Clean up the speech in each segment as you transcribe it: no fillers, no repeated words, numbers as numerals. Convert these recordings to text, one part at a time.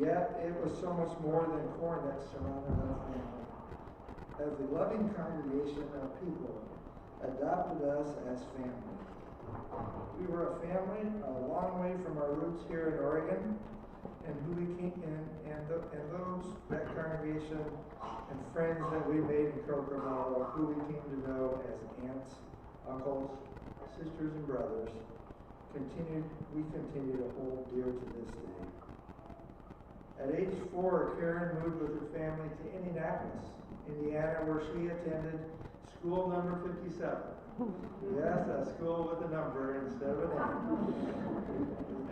Yet it was so much more than corn that surrounded our family. As a loving congregation of people adopted us as family. We were a family a long way from our roots here in Oregon, and who we came and those that congregation and friends that we made in Kokomo, who we came to know as aunts, uncles, sisters, and brothers, we continue to hold dear to this day. At age 4, Karen moved with her family to Indianapolis, Indiana, where she attended school number 57. Yes, a school with a number instead of a name.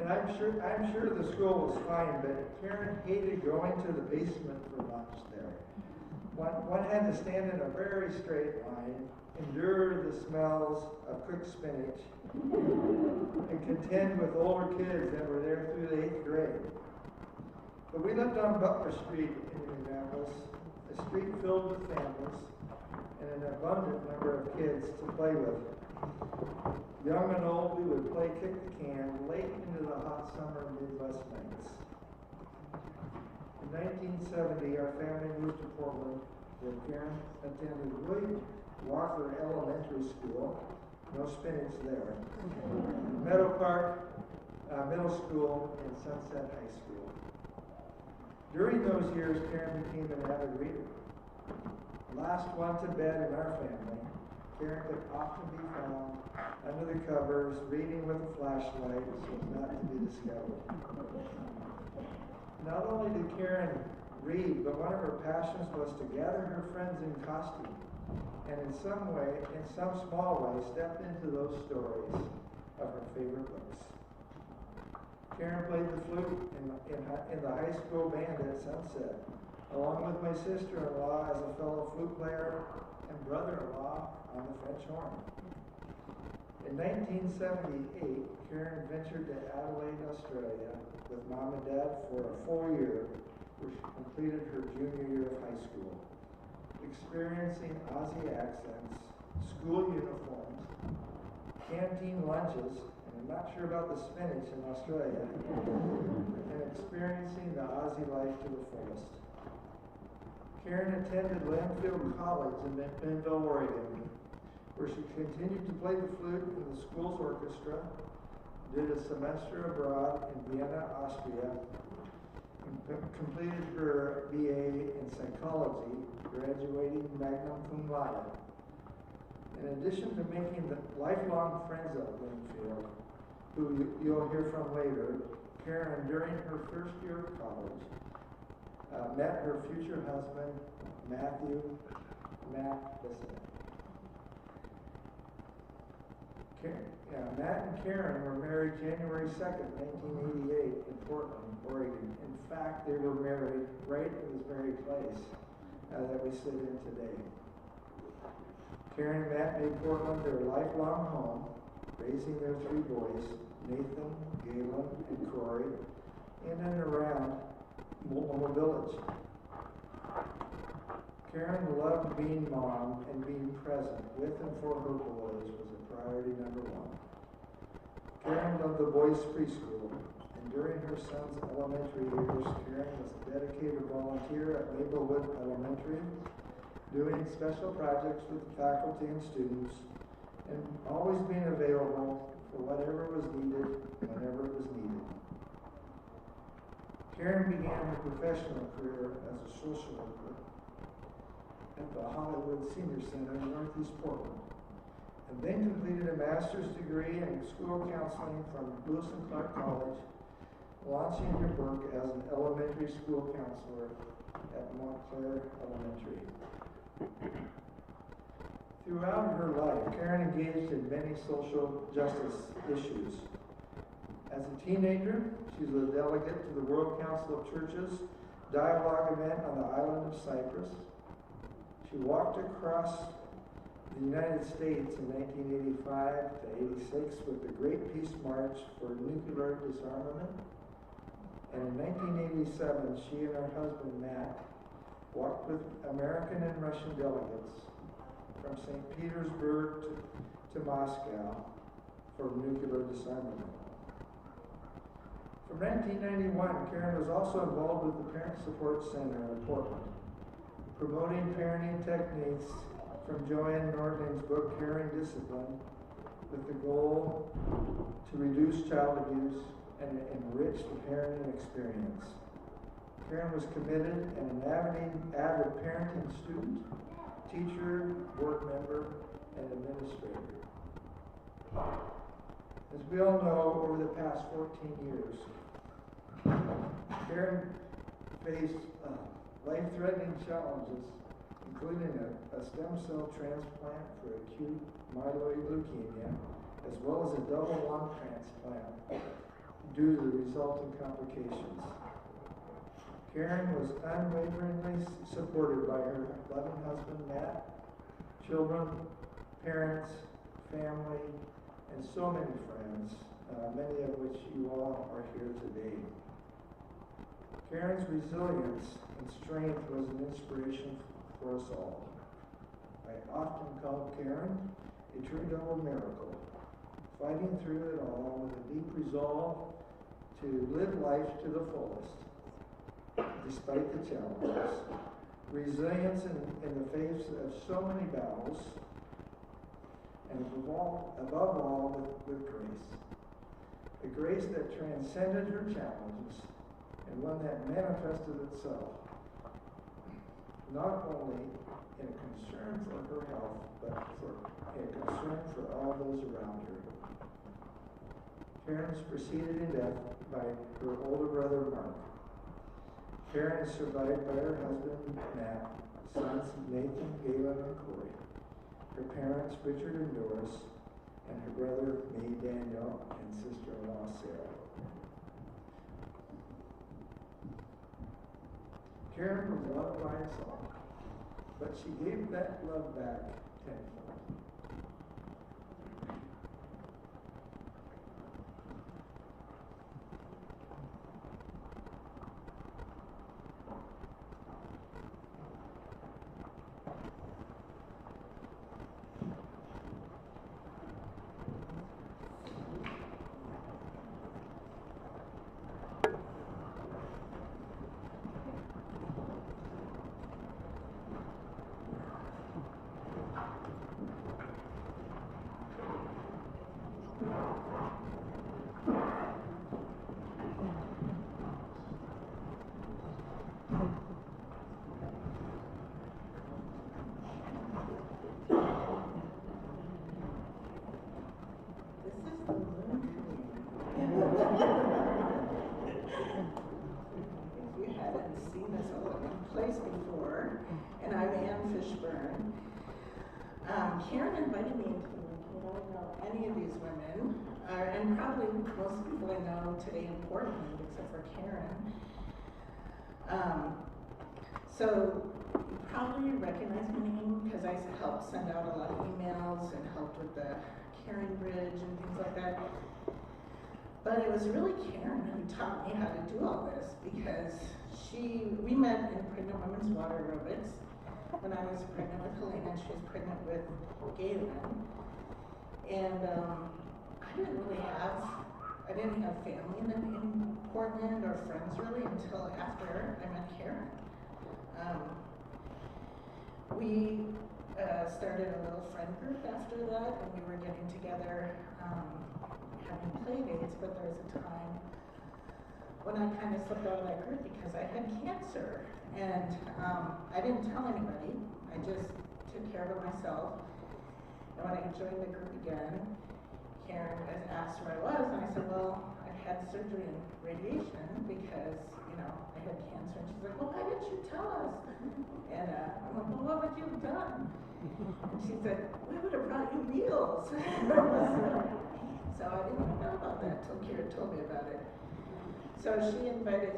And I'm sure the school was fine, but Karen hated going to the basement for lunch there. One had to stand in a very straight line, endure the smells of cooked spinach, and contend with older kids that were there through the 8th grade. But we lived on Butler Street in Indianapolis, a street filled with families and an abundant number of kids to play with. Young and old, we would play kick the can late into the hot summer Midwest nights. In 1970, our family moved to Portland, where Karen attended William Walker Elementary School, no spinach there, Meadow Park Middle School, and Sunset High School. During those years, Karen became an avid reader. Last one to bed in our family, Karen could often be found under the covers reading with a flashlight so as not to be discovered. Not only did Karen read, but one of her passions was to gather her friends in costume and in some small way, step into those stories of her favorite books. Karen played the flute in the high school band at Sunset, along with my sister-in-law as a fellow flute player and brother-in-law on the French horn. In 1978, Karen ventured to Adelaide, Australia with Mom and Dad for a full year, where she completed her junior year of high school, experiencing Aussie accents, school uniforms, canteen lunches, and I'm not sure about the spinach in Australia, and experiencing the Aussie life to the fullest. Karen attended Linfield College in Bentonville, Oregon, where she continued to play the flute in the school's orchestra, did a semester abroad in Vienna, Austria, and completed her BA in psychology, graduating magna cum laude. In addition to making the lifelong friends of Linfield, who you'll hear from later, Karen, during her first year of college, met her future husband, Matt Bissett. Matt and Karen were married January 2nd, 1988 in Portland, Oregon. In fact, they were married right in this very place that we sit in today. Karen and Matt made Portland their lifelong home, raising their 3 boys, Nathan, Galen, and Corey, in and around Multnomah Village. Karen loved being mom, and being present with and for her boys was a priority number 1. Karen loved the boys' preschool, and during her son's elementary years, Karen was a dedicated volunteer at Maplewood Elementary, doing special projects with the faculty and students, and always being available for whatever was needed, whenever it was needed. Karen began her professional career as a social worker at the Hollywood Senior Center in Northeast Portland, and then completed a master's degree in school counseling from Lewis and Clark College, launching her work as an elementary school counselor at Montclair Elementary. Throughout her life, Karen engaged in many social justice issues. As a teenager, she was a delegate to the World Council of Churches dialogue event on the island of Cyprus. She walked across the United States in 1985 to 86 with the Great Peace March for Nuclear Disarmament. And in 1987, she and her husband, Matt, walked with American and Russian delegates from St. Petersburg to Moscow for nuclear disarmament. From 1991, Karen was also involved with the Parent Support Center in Portland, promoting parenting techniques from Joanne Nordling's book, Caring Discipline, with the goal to reduce child abuse and enrich the parenting experience. Karen was committed and an avid parenting student, teacher, board member, and administrator. As we all know, over the past 14 years, Karen faced life-threatening challenges, including a stem cell transplant for acute myeloid leukemia, as well as a double lung transplant due to the resulting complications. Karen was unwaveringly supported by her loving husband, Matt, children, parents, family, and so many friends, many of which you all are here today. Karen's resilience and strength was an inspiration for us all. I often called Karen a true double miracle, fighting through it all with a deep resolve to live life to the fullest, despite the challenges. Resilience in the face of so many battles, and above all with grace. A grace that transcended her challenges, and one that manifested itself not only in a concern for her health, but a concern for all those around her. Karen was preceded in death by her older brother, Mark. Karen is survived by her husband, Matt, sons Nathan, Galen, and Corey, her parents, Richard and Doris, and her brother, May, Daniel, and sister-in-law, Sarah. Karen was loved by us all, but she gave that love back tenfold. Karen invited me into the room. I don't know any of these women, and probably most people I know today in Portland, except for Karen. So you probably recognize my name because I helped send out a lot of emails and helped with the Karen Bridge and things like that. But it was really Karen who taught me how to do all this because we met in Pregnant Women's Water Aerobics when I was pregnant with Helena and she was pregnant with Galen. And I didn't have family in Portland or friends really until after I met Karen. We started a little friend group after that, and we were getting together, having play dates, but there was a time when I kind of slipped out of that group because I had cancer. And I didn't tell anybody, I just took care of it myself. And when I joined the group again, Karen asked where I was, and I said, well, I've had surgery and radiation because, I had cancer. And she's like, well, why didn't you tell us? And I'm like, well, what would you have done? And she said, we would have brought you meals. So I didn't even know about that till Karen told me about it. So she invited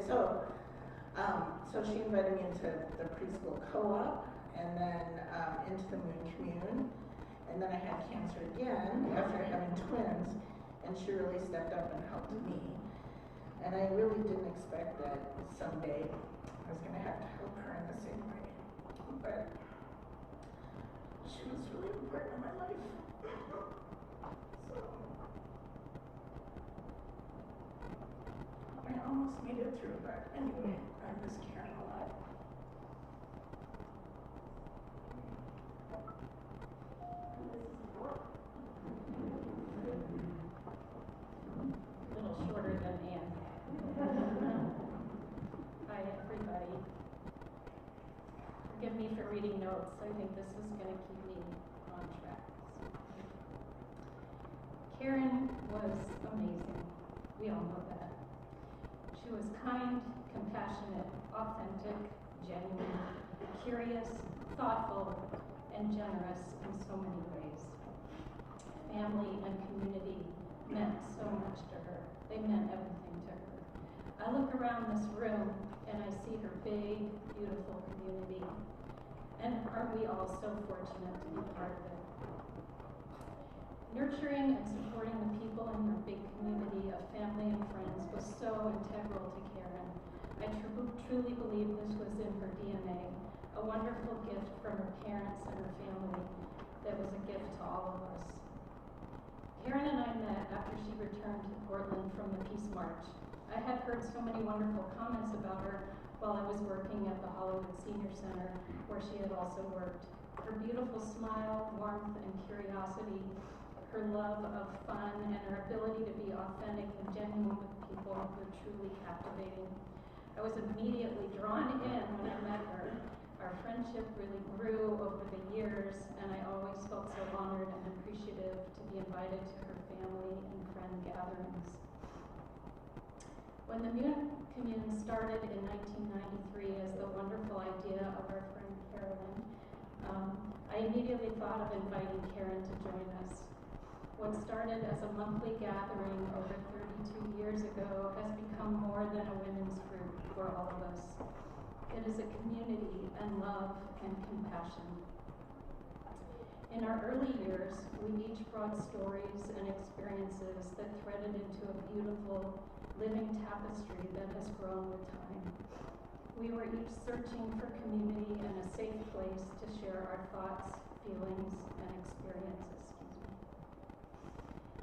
me into the preschool co-op, and then into the Moon Commune, and then I had cancer again after having twins, and she really stepped up and helped me. And I really didn't expect that someday I was going to have to help her in the same way. But she was really important in my life. So I almost made it through, but anyway, I miss Karen a lot. A little shorter than Ann. Hi, everybody. Forgive me for reading notes. I think this is going to keep me on track. Karen was amazing. We all know that. She was kind, compassionate, authentic, genuine, curious, thoughtful, and generous in so many ways. Family and community meant so much to her. They meant everything to her. I look around this room and I see her big, beautiful community. And aren't we all so fortunate to be part of it? Nurturing and supporting the people in her big community of family and friends was so integral to Karen. I truly believe this was in her DNA, a wonderful gift from her parents and her family that was a gift to all of us. Karen and I met after she returned to Portland from the Peace March. I had heard so many wonderful comments about her while I was working at the Hollywood Senior Center, where she had also worked. Her beautiful smile, warmth, and curiosity, her love of fun, and her ability to be authentic and genuine with people were truly captivating. I was immediately drawn in when I met her. Our friendship really grew over the years, and I always felt so honored and appreciative to be invited to her family and friend gatherings. When the Commune started in 1993 as the wonderful idea of our friend Carolyn, I immediately thought of inviting Karen to join us. What started as a monthly gathering over 32 years ago has become more than a women's group for all of us. It is a community and love and compassion. In our early years, we each brought stories and experiences that threaded into a beautiful, living tapestry that has grown with time. We were each searching for community and a safe place to share our thoughts, feelings, and experiences.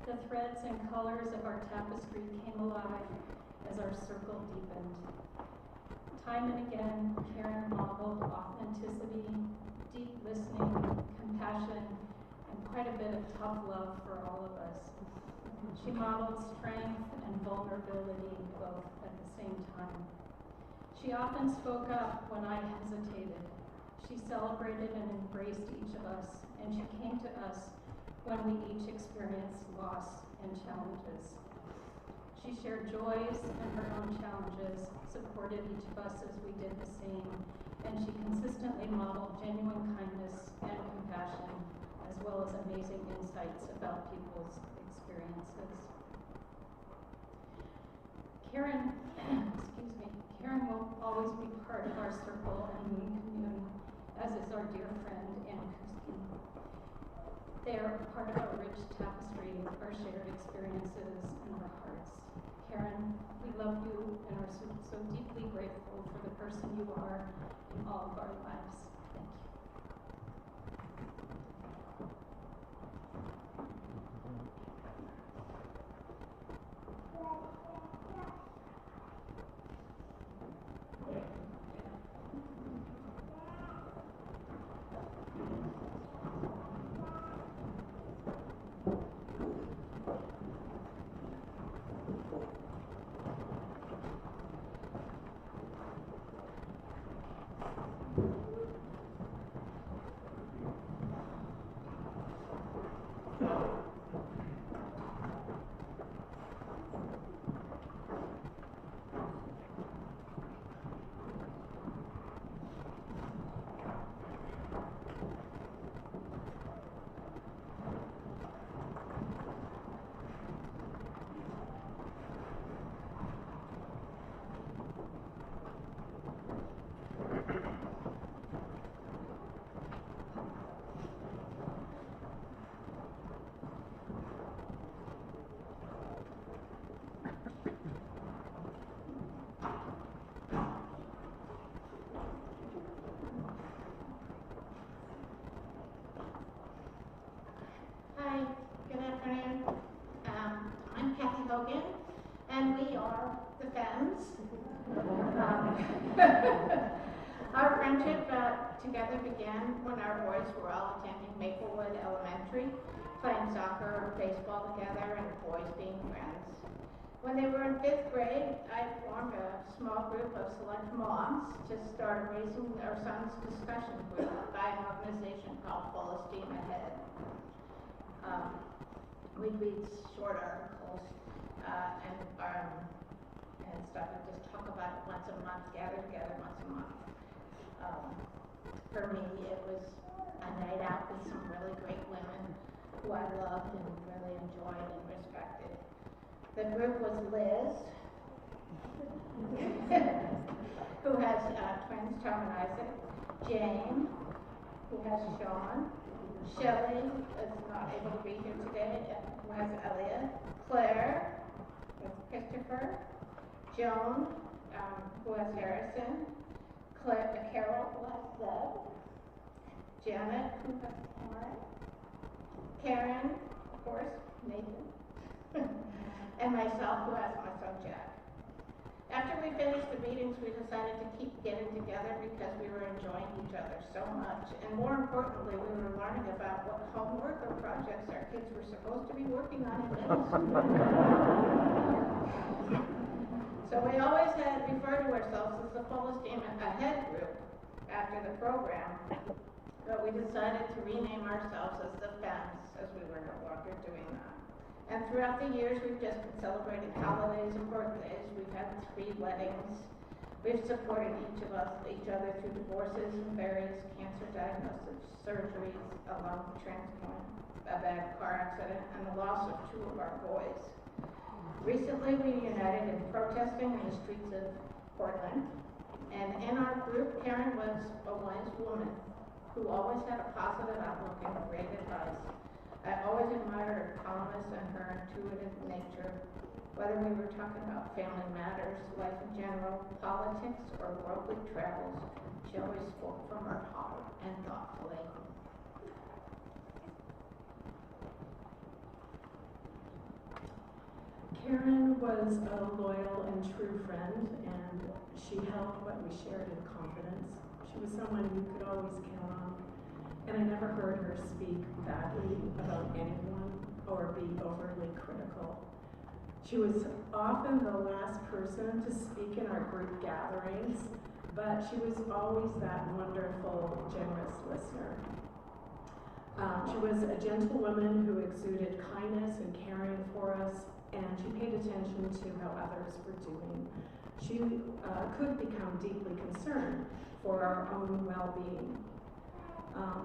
The threads and colors of our tapestry came alive as our circle deepened. Time and again, Karen modeled authenticity, deep listening, compassion, and quite a bit of tough love for all of us. She modeled strength and vulnerability both at the same time. She often spoke up when I hesitated. She celebrated and embraced each of us, and she came to us when we each experienced loss and challenges. She shared joys and her own challenges, supported each of us as we did the same, and she consistently modeled genuine kindness and compassion, as well as amazing insights about people's experiences. Karen, Karen will always be part of our circle and commune, as is our dear friend, Ann Kuski. They are part of our rich tapestry, our shared experiences, and our hearts. Karen, we love you and are so deeply grateful for the person you are in all of our lives. Thank you. Our friendship together began when our boys were all attending Maplewood Elementary, playing soccer or baseball together, and boys being friends. When they were in 5th grade, I formed a small group of select moms to start Raising Our Sons discussion group by an organization called Full Esteem Ahead. We'd read short articles and stuff and just talk about it once a month, gather together once a month. For me, it was a night out with some really great women who I loved and really enjoyed and respected. The group was Liz, who has twins, Tom and Isaac, Jane, who has Sean, Shelley is not able to be here today, who has Elliot, Claire with Christopher, Joan, who has Harrison, Carol, who has Zeb, Janet, who has Karen, of course, Nathan, and myself, who has my son Jack. After we finished the meetings, we decided to keep getting together because we were enjoying each other so much. And more importantly, we were learning about what homework or projects our kids were supposed to be working on in middle school. So we always had referred to ourselves as the Full Esteem Ahead group after the program. But we decided to rename ourselves as the Femmes, as we were no longer doing that. And throughout the years, we've just been celebrating holidays and birthdays. We've had 3 weddings. We've supported each other through divorces and various cancer diagnoses, surgeries, a lung transplant, a bad car accident, and the loss of 2 of our boys. Recently, we united in protesting in the streets of Portland. And in our group, Karen was a wise woman who always had a positive outlook and great advice. I always admired her calmness and her intuitive nature. Whether we were talking about family matters, life in general, politics, or worldly travels, she always spoke from her heart and thoughtfully. Karen was a loyal and true friend, and she held what we shared in confidence. She was someone you could always count on. And I never heard her speak badly about anyone or be overly critical. She was often the last person to speak in our group gatherings, but she was always that wonderful, generous listener. She was a gentle woman who exuded kindness and caring for us, and she paid attention to how others were doing. She could become deeply concerned for our own well-being.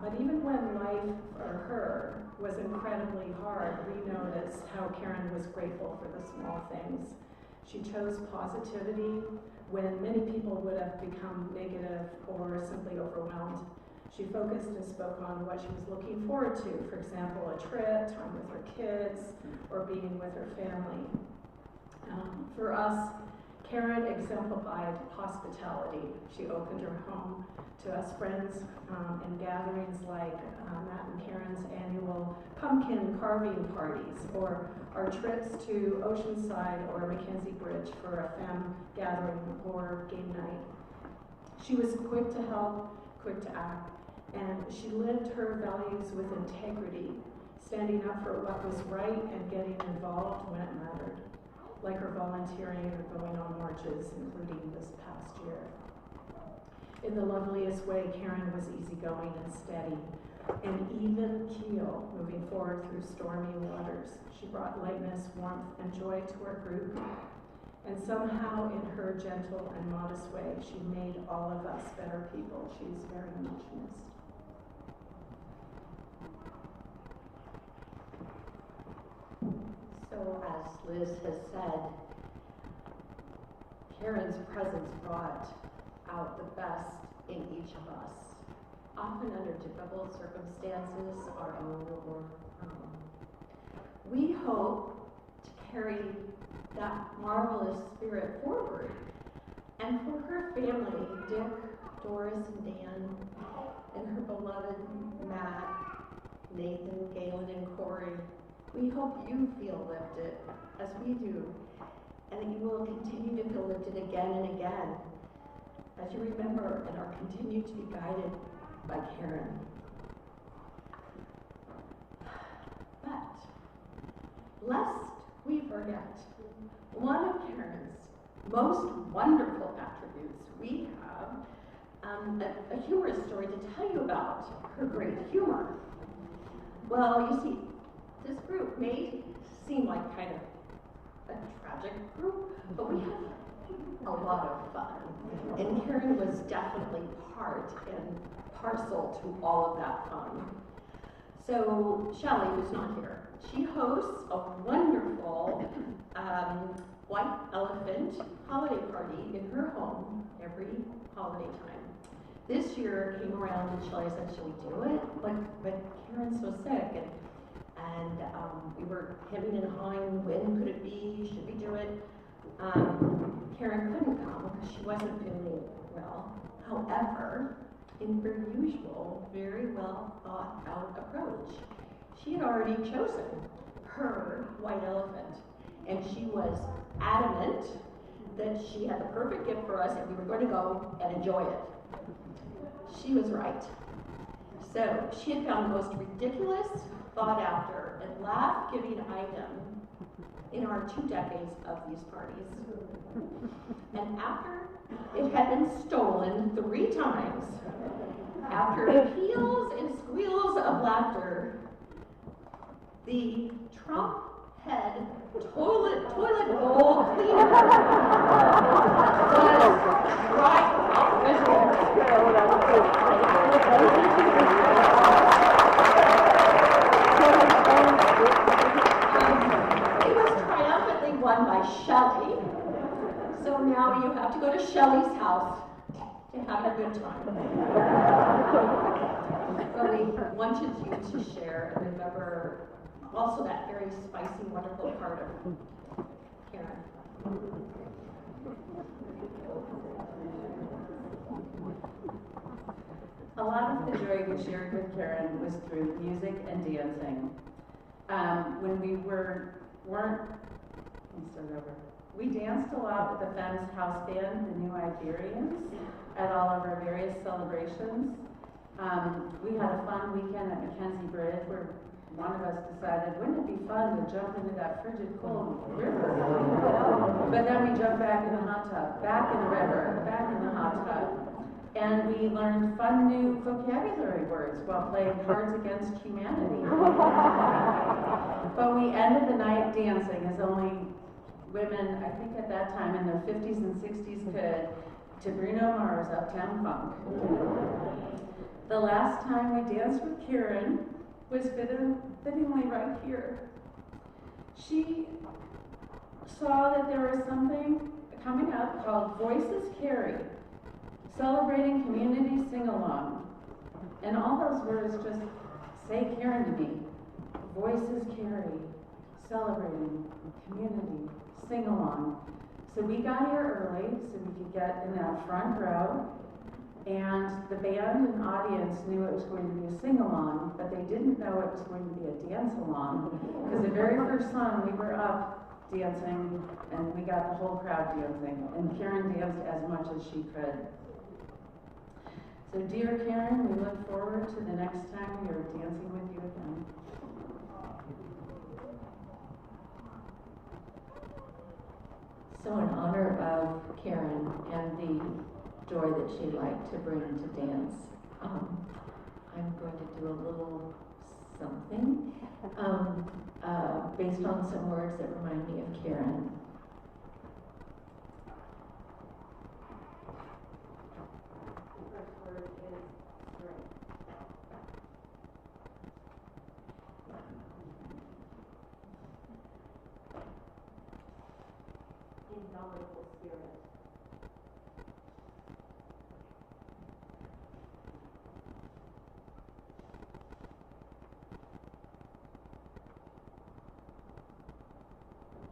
But even when life for her was incredibly hard, we noticed how Karen was grateful for the small things. She chose positivity when many people would have become negative or simply overwhelmed. She focused and spoke on what she was looking forward to, for example, a trip, time with her kids, or being with her family. For us, Karen exemplified hospitality. She opened her home to us friends in gatherings like Matt and Karen's annual pumpkin carving parties, or our trips to Oceanside or Mackenzie Bridge for a fam gathering or game night. She was quick to help, quick to act, and she lived her values with integrity, standing up for what was right and getting involved when it mattered, like her volunteering or going on marches, including this past year. In the loveliest way, Karen was easygoing and steady, an even keel moving forward through stormy waters. She brought lightness, warmth, and joy to our group, and somehow in her gentle and modest way, she made all of us better people. She's very much missed. So, as Liz has said, Karen's presence brought out the best in each of us, often under difficult circumstances, our own or her own. We hope to carry that marvelous spirit forward. And for her family, Dick, Doris, and Dan, and her beloved Matt, Nathan, Galen, and Corey, we hope you feel lifted, as we do, and that you will continue to feel lifted again and again. as you remember and are continued to be guided by Karen. But, lest we forget, one of Karen's most wonderful attributes, we have a humorous story to tell you about her great humor. Well, you see, this group may seem like kind of a tragic group, but we have a lot of fun. And Karen was definitely part and parcel to all of that fun. So Shelley, who's not here, she hosts a wonderful white elephant holiday party in her home every holiday time. This year came around and Shelley said, should we do it? But Karen's so sick, and we were hemming and hawing, when could it be, should we do it? Karen couldn't come because she wasn't feeling well. However, in her usual, very well thought out approach, she had already chosen her white elephant, and she was adamant that she had the perfect gift for us and we were going to go and enjoy it. She was right. So she had found the most ridiculous, thought after, and laugh-giving item in our 2 decades of these parties. And after it had been stolen 3 times, after peals and squeals of laughter, the Trump head toilet bowl cleaner was right it was triumphantly won by Shelley. So now you have to go to Shelley's house to have a good time. So we wanted you to share and remember also that very spicy, wonderful part of Karen. A lot of the joy we shared with Karen was through music and dancing. When we we danced a lot with the Femmes House Band, the New Iberians, at all of our various celebrations. We had a fun weekend at Mackenzie Bridge where one of us decided, wouldn't it be fun to jump into that frigid cold river? But then we jumped back in the hot tub, back in the river, back in the hot tub. And we learned fun new vocabulary words while playing Cards Against Humanity. But we ended the night dancing as only women, I think at that time in their 50s and 60s could, to Bruno Mars' Uptown Funk. The last time we danced with Karen was fittingly right here. She saw that there was something coming up called Voices Carry, celebrating community sing-along. And all those words just say Karen to me. Voices Carry, celebrating community sing-along. So we got here early so we could get in that front row, and the band and audience knew it was going to be a sing-along, but they didn't know it was going to be a dance-along, because the very first song we were up dancing, and we got the whole crowd dancing, and Karen danced as much as she could. So dear Karen, we look forward to the next time we are dancing with you again. So in honor of Karen and the joy that she liked to bring to dance, I'm going to do a little something based on some words that remind me of Karen. The first word is strength. Indomitable spirit.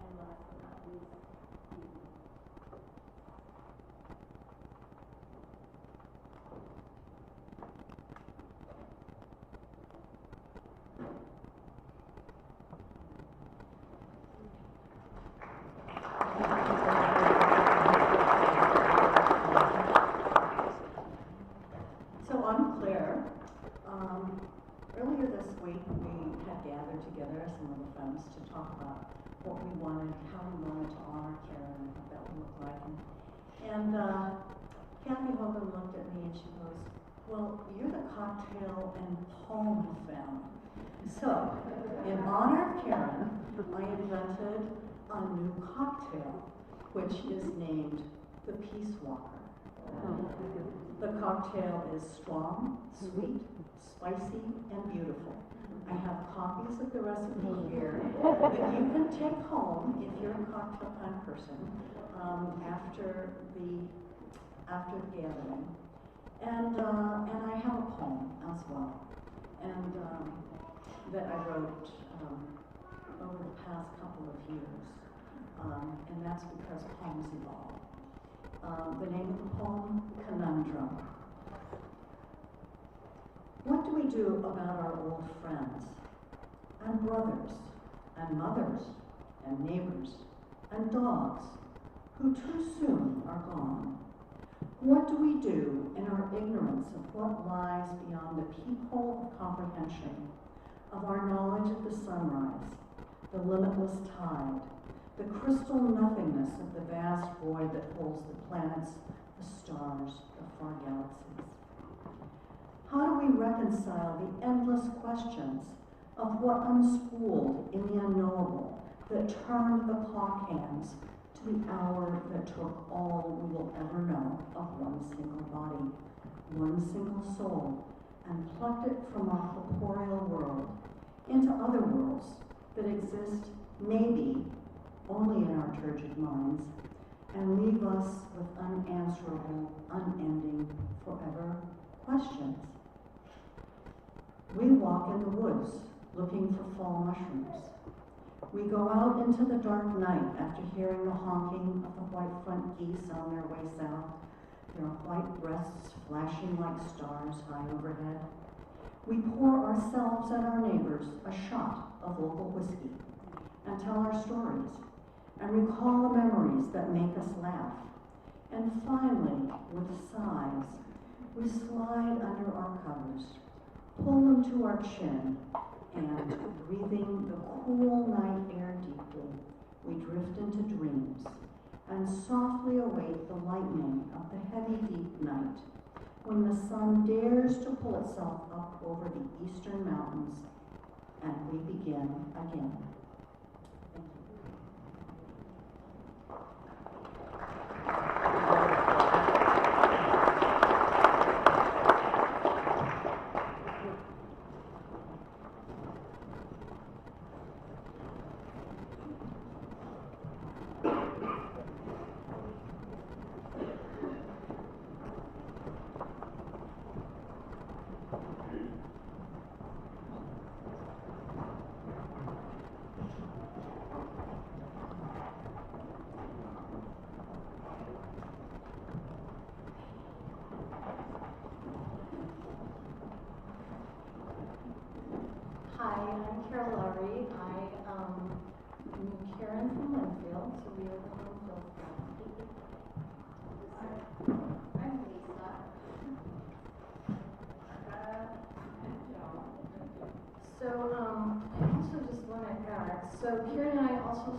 And last but not together, some of the friends, to talk about what we wanted, how we wanted to honor Karen, and what that would look like. And Kathy Hogan looked at me and she goes, well, you're the cocktail and poem family. So, in honor of Karen, I invented a new cocktail, which is named the Peace Walker. The cocktail is strong, sweet, spicy, and beautiful. I have copies of the recipe here that you can take home if you're a cocktail kind of person after the gathering. And I have a poem as well, and that I wrote over the past couple of years, and that's because poems evolve. The name of the poem, Conundrum. What do we do about our old friends, and brothers, and mothers, and neighbors, and dogs, who too soon are gone? What do we do in our ignorance of what lies beyond the peephole of comprehension, of our knowledge of the sunrise, the limitless tide, the crystal nothingness of the vast void that holds the planets, the stars, the far galaxies? How do we reconcile the endless questions of what unspooled in the unknowable that turned the clock hands to the hour that took all we will ever know of one single body, one single soul, and plucked it from our corporeal world into other worlds that exist maybe only in our turgid minds, and leave us with unanswerable, unending, forever questions? We walk in the woods looking for fall mushrooms. We go out into the dark night after hearing the honking of the white front geese on their way south, their white breasts flashing like stars high overhead. We pour ourselves and our neighbors a shot of local whiskey and tell our stories and recall the memories that make us laugh. And finally, with sighs, we slide under our covers, pull them to our chin, and breathing the cool night air deeply, we drift into dreams and softly await the lightning of the heavy, deep night, when the sun dares to pull itself up over the eastern mountains, and we begin again. Thank you. Hi, I'm Carol Lowry. I knew Karen from Linfield, so we are the Linfield family. I'm Lisa. So I also just want to add, so Karen and I also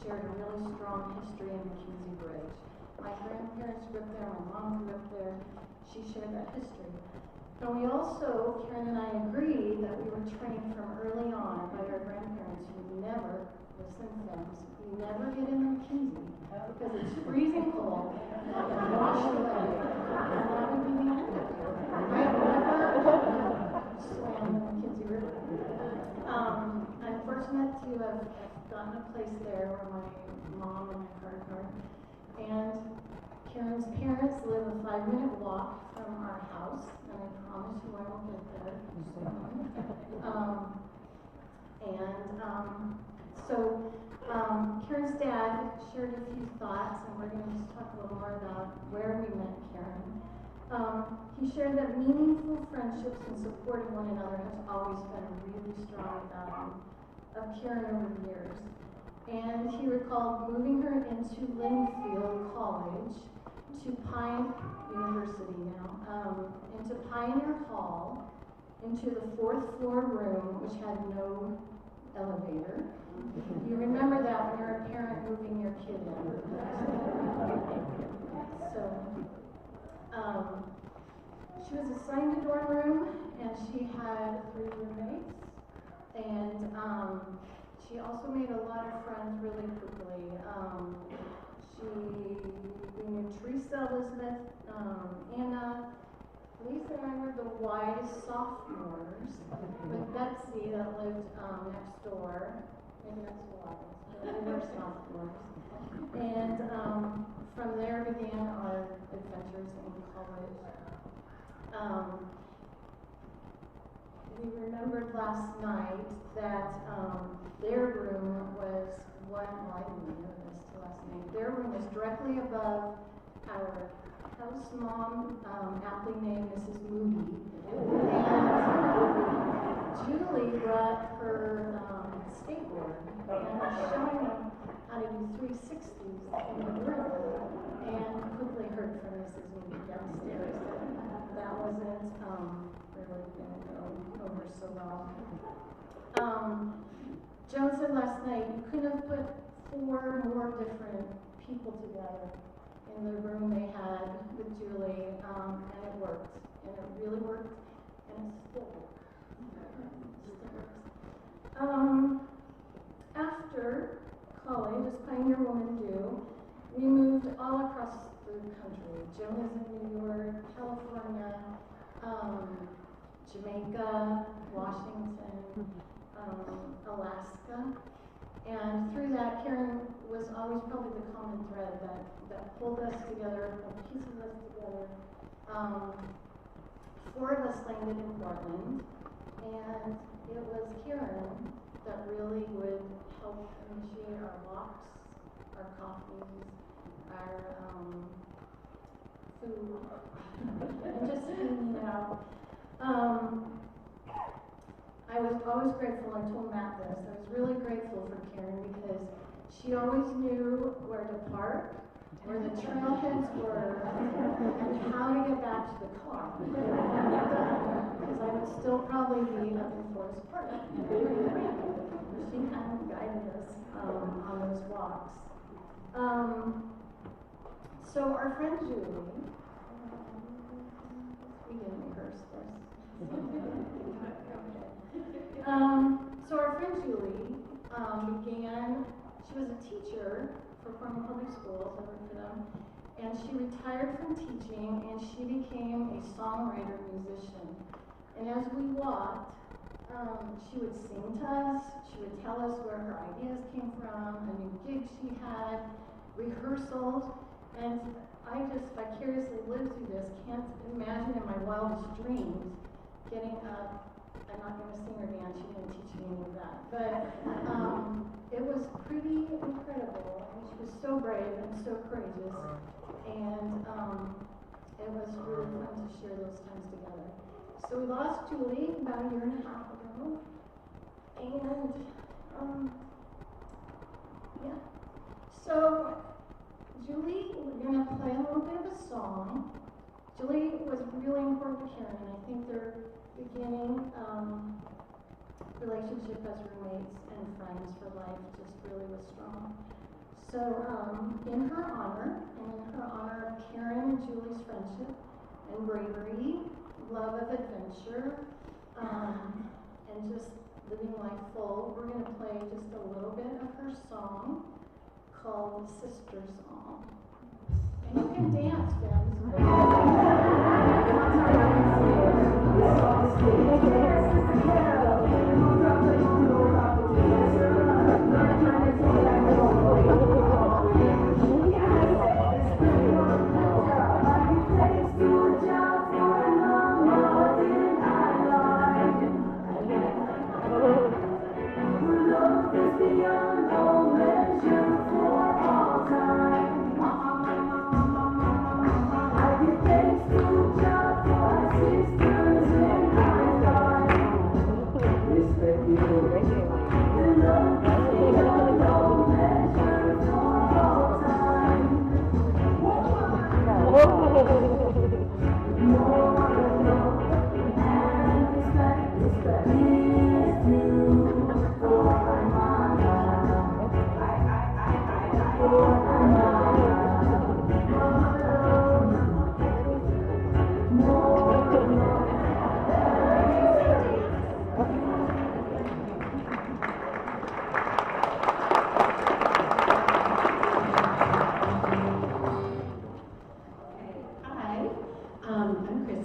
shared a really strong history in McKenzie Bridge. My grandparents grew up there, my mom grew up there. She shared that history. And we also, Karen and I agreed that we were trained from early on by our grandparents who never, listen friends, we never get in McKenzie because it's freezing cold and it can wash away. And that would be the end of it. I have never swam in the McKenzie River. I'm fortunate to have gotten a place there where my mom and my partner and Karen's parents live a 5-minute walk from our house, and I promise you I will get there soon. So Karen's dad shared a few thoughts, and we're going to just talk a little more about where we met Karen. He shared that meaningful friendships and supporting one another has always been a really strong value of Karen over the years. And he recalled moving her into Linfield College, to Pine University now, into Pioneer Hall, into the 4th floor room, which had no elevator. You remember that when you're a parent moving your kid in. So, she was assigned a dorm room, and she had 3 roommates, and she also made a lot of friends really quickly. We knew Teresa, Elizabeth, Anna, Lisa and I were the wise sophomores with Betsy that lived next door. Maybe that's wise, but we were sophomores. And from there began our adventures in college. We remembered last night that their room was well, I didn't know this till last night. Their room was directly above our house mom, aptly named Mrs. Moody. And Julie brought her skateboard and was showing them how to do 360s in the room, and quickly heard from Mrs. Moody downstairs that that wasn't really going to go over so well. Joan said last night you could have put 4 more different people together in the room they had with Julie, and it worked, and it really worked, and it still works. After college, as Pioneer Women do, we moved all across the country. Joan was in New York, California, Jamaica, Washington, Alaska. And through that, Karen was always probably the common thread that pulled us together, pulled pieces of us together. 4 of us landed in Portland, and it was Karen that really would help initiate our walks, our coffees, our food, and just hanging out. I was always grateful, I told Matt this, I was really grateful for Karen because she always knew where to park, where the trailheads were, and how to get back to the car. Because I would still probably be up in Forest Park. She kind of guided us on those walks. So our friend Julie, we didn't rehearse this. So our friend Julie began, she was a teacher for Portland Public Schools, I worked for them, and she retired from teaching and she became a songwriter musician. And as we walked, she would sing to us, she would tell us where her ideas came from, a new gig she had, rehearsals, and I just vicariously lived through this, can't imagine in my wildest dreams getting up. I'm not going to sing or dance, she didn't teach me any of that. But it was pretty incredible. I mean, she was so brave and so courageous. And it was really fun to share those times together. So we lost Julie about 1.5 years ago. And yeah. So Julie, we're going to play a little bit of a song. Julie was really important to Karen, and I think their beginning relationship as roommates and friends for life just really was strong. So in her honor, and in her honor of Karen and Julie's friendship and bravery, love of adventure, and just living life full, we're going to play just a little bit of her song called Sister Song. And you can dance, Beyond all measure for all time.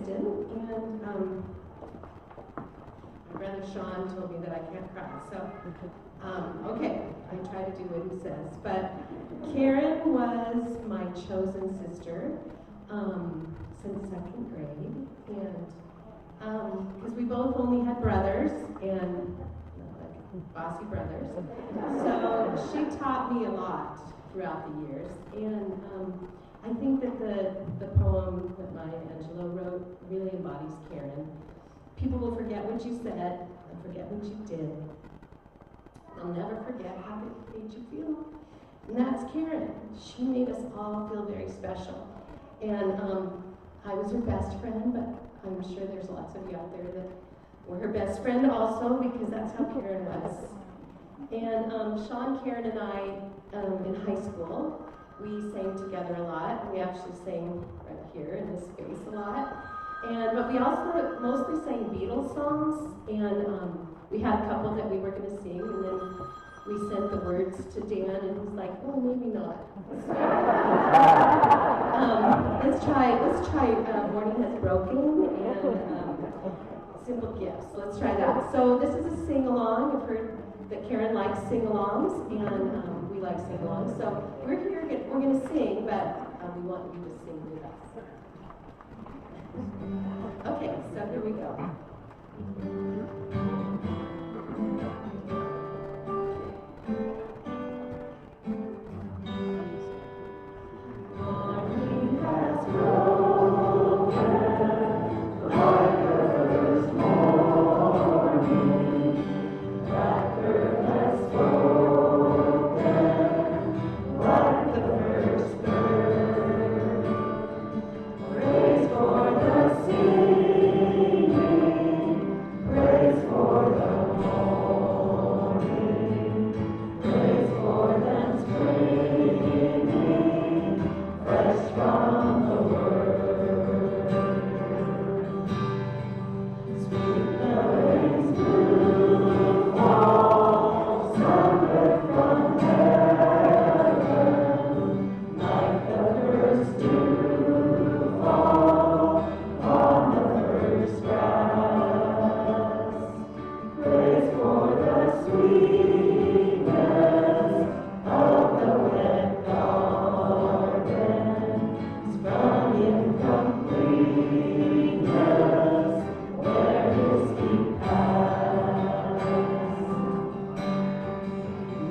Kristen, and my brother Sean told me that I can't cry, so, okay, I try to do what he says. But Karen was my chosen sister since second grade, and because we both only had brothers, and bossy brothers, so she taught me a lot throughout the years, and I think that the poem that Maya Angelou wrote really embodies Karen. People will forget what you said and forget what you did. They'll never forget how it made you feel. And that's Karen. She made us all feel very special. And I was her best friend, but I'm sure there's lots of you out there that were her best friend also, because that's how Karen was. And Sean, Karen, and I, in high school, we sang together a lot. We actually sang right here in this space a lot. But we also mostly sang Beatles songs, and we had a couple that we were going to sing, and then we sent the words to Dan, and he's like, "Oh, maybe not." Let's try "Morning Has Broken" and "Simple Gifts." Let's try that. So this is a sing-along. You've heard that Karen likes sing-alongs, and we like sing-alongs. So we're here. We're going to sing, but we want you to sing with us. Okay, so here we go. Morning has broken like the first morning. Blackbird has spoken like the first bird. Praise for the singing, praise for the morning, praise for them springing fresh from the word. Sweet melodies do fall, somewhere from heaven, like the first dew fall on the first grass. Praise for the sweetness of the wet garden, sprung in completeness where his feet pass.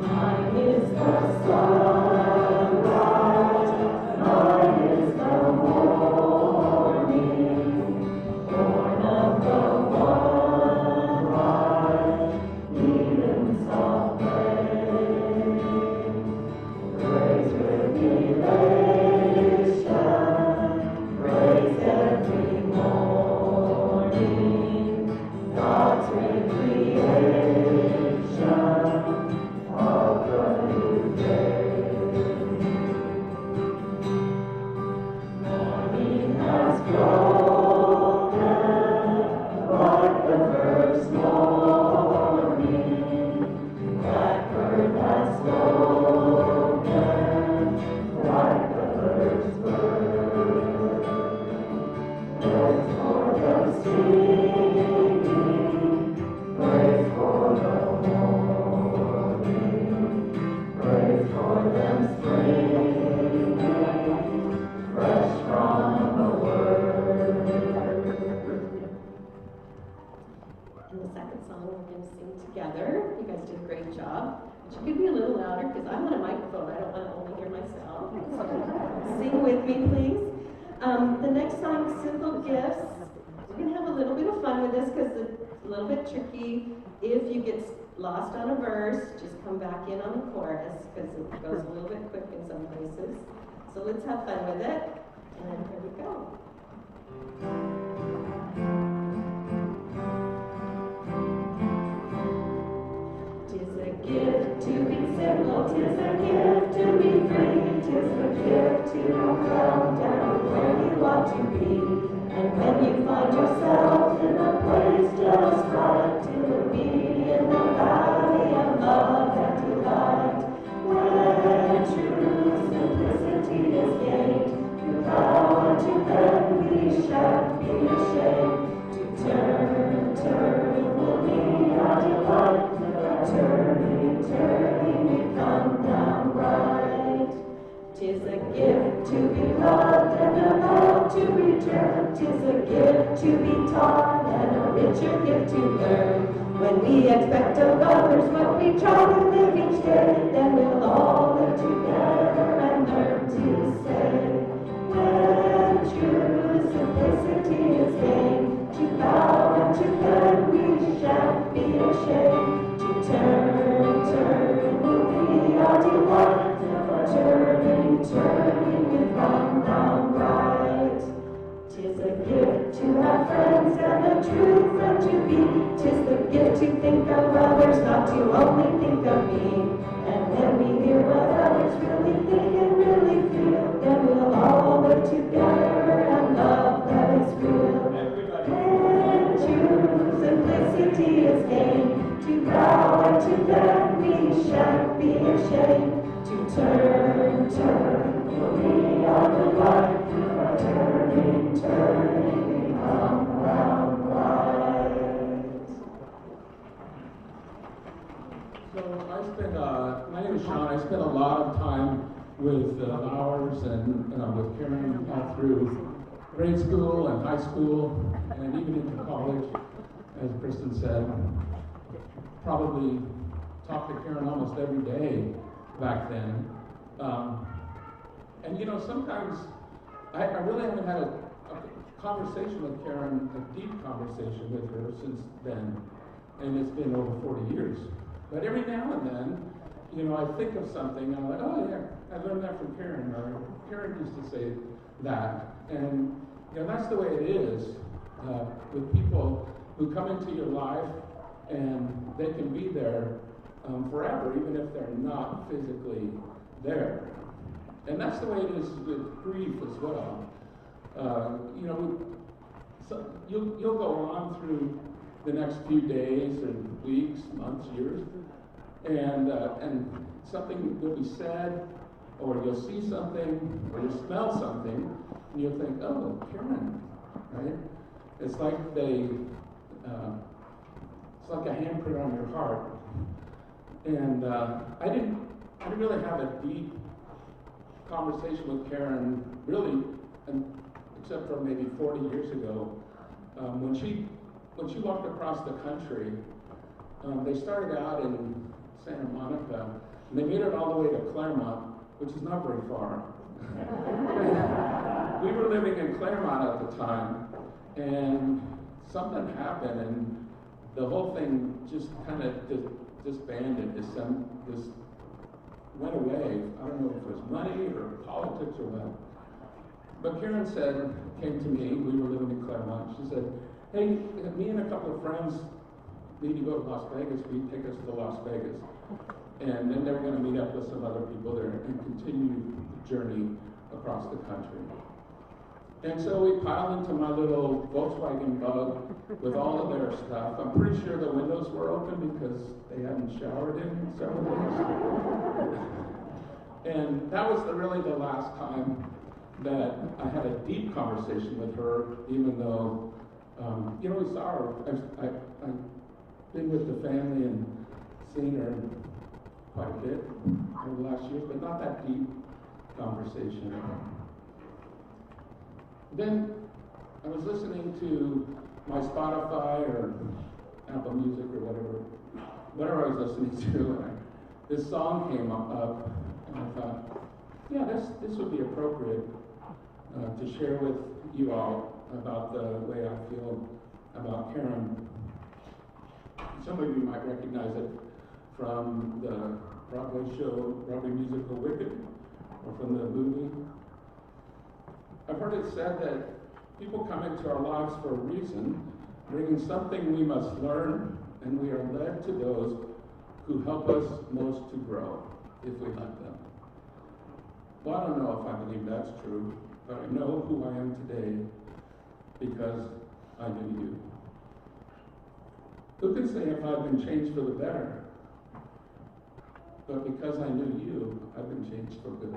Mine is the sunrise, mine is the morning, born of the one light, even soft rain. Praise with elation, praise every morning, God's recreation of the new day. Morning has broken like the first morning. Blackbird has spoken like the first bird. Praise for the singing, praise for the morning, praise for them springing fresh from the word. And the second song we're going to sing together. You guys did a great job. But you could be a little louder because I'm on a microphone. I don't want to only hear myself. So sing with me, please. The next song, Simple Gifts. We're going to have a little bit of fun with this because it's a little bit tricky. If you get lost on a verse, just come back in on the chorus because it goes a little bit quick in some places. So let's have fun with it. And here we go. Tis a gift to be simple, tis a gift to be free, tis a gift to come down where you want to be. And when you find yourself in a place just right, to be in the valley of love and delight, where true simplicity is gained, to bow unto them we shall. shan't be ashamed. To turn, turn will be our delight. Turning, turning, we come down right. 'Tis a gift to be loved and a love to return. 'Tis a gift to be taught and a richer gift to learn. When we expect of others what we try to live each day, then we'll all live together and learn to say, when true simplicity is gained, to bow and to bend we shan't be ashamed. To turn, turn will be our delight. Turning, turning, we come down right. 'Tis a gift to have friends and a true friend to be. 'Tis the gift to think of others, not to only think of me. And when we hear what others really think and really feel, then we'll all live together and love that is real. When true simplicity is gained, to bow and to bend we shan't be ashamed. To turn, turn will be our delight. Turning, turning, we come round right. So my name is Sean. I spent a lot of time with ours and with Karen all through grade school and high school and even into college, as Kristen said. Probably talked to Karen almost every day back then. And sometimes I really haven't had a conversation with Karen, a deep conversation with her since then. And it's been over 40 years. But every now and then, I think of something and I'm like, oh yeah, I learned that from Karen, or Karen used to say that. And that's the way it is with people who come into your life, and they can be there forever, even if they're not physically there. And that's the way it is with grief as well. You'll go on through the next few days and weeks, months, years, and something will be said, or you'll see something, or you'll smell something, and you'll think, oh, Karen, right? It's like it's like a handprint on your heart. And I didn't really have a deep conversation with Karen, really, except for maybe 40 years ago, when she walked across the country. They started out in Santa Monica, and they made it all the way to Claremont, which is not very far. We were living in Claremont at the time, and something happened, and the whole thing just kind of disbanded. This went away. I don't know if it was money or politics or what. But Karen came to me, we were living in Claremont, she said, hey, me and a couple of friends need to go to Las Vegas, will you take us to Las Vegas? And then they were going to meet up with some other people there and continue the journey across the country. And so we piled into my little Volkswagen Bug with all of their stuff. I'm pretty sure the windows were open because they hadn't showered in several days. And that was really the last time that I had a deep conversation with her, even though, we saw her. I've been with the family and seen her quite a bit over the last years, but not that deep conversation. Then I was listening to my Spotify or Apple Music or whatever I was listening to, and this song came up, and I thought, yeah, this would be appropriate to share with you all about the way I feel about Karen. Some of you might recognize it from the Broadway musical Wicked, or from the movie. I've heard it said that people come into our lives for a reason, bringing something we must learn, and we are led to those who help us most to grow, if we let them. Well, I don't know if I believe that's true, but I know who I am today because I knew you. Who can say if I've been changed for the better? But because I knew you, I've been changed for good.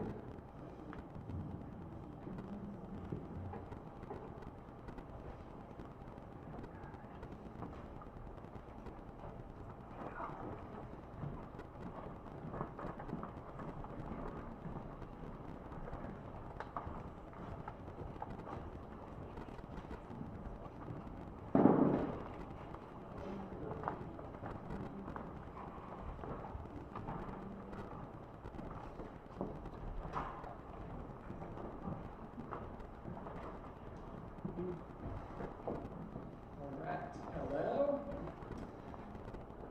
Hello.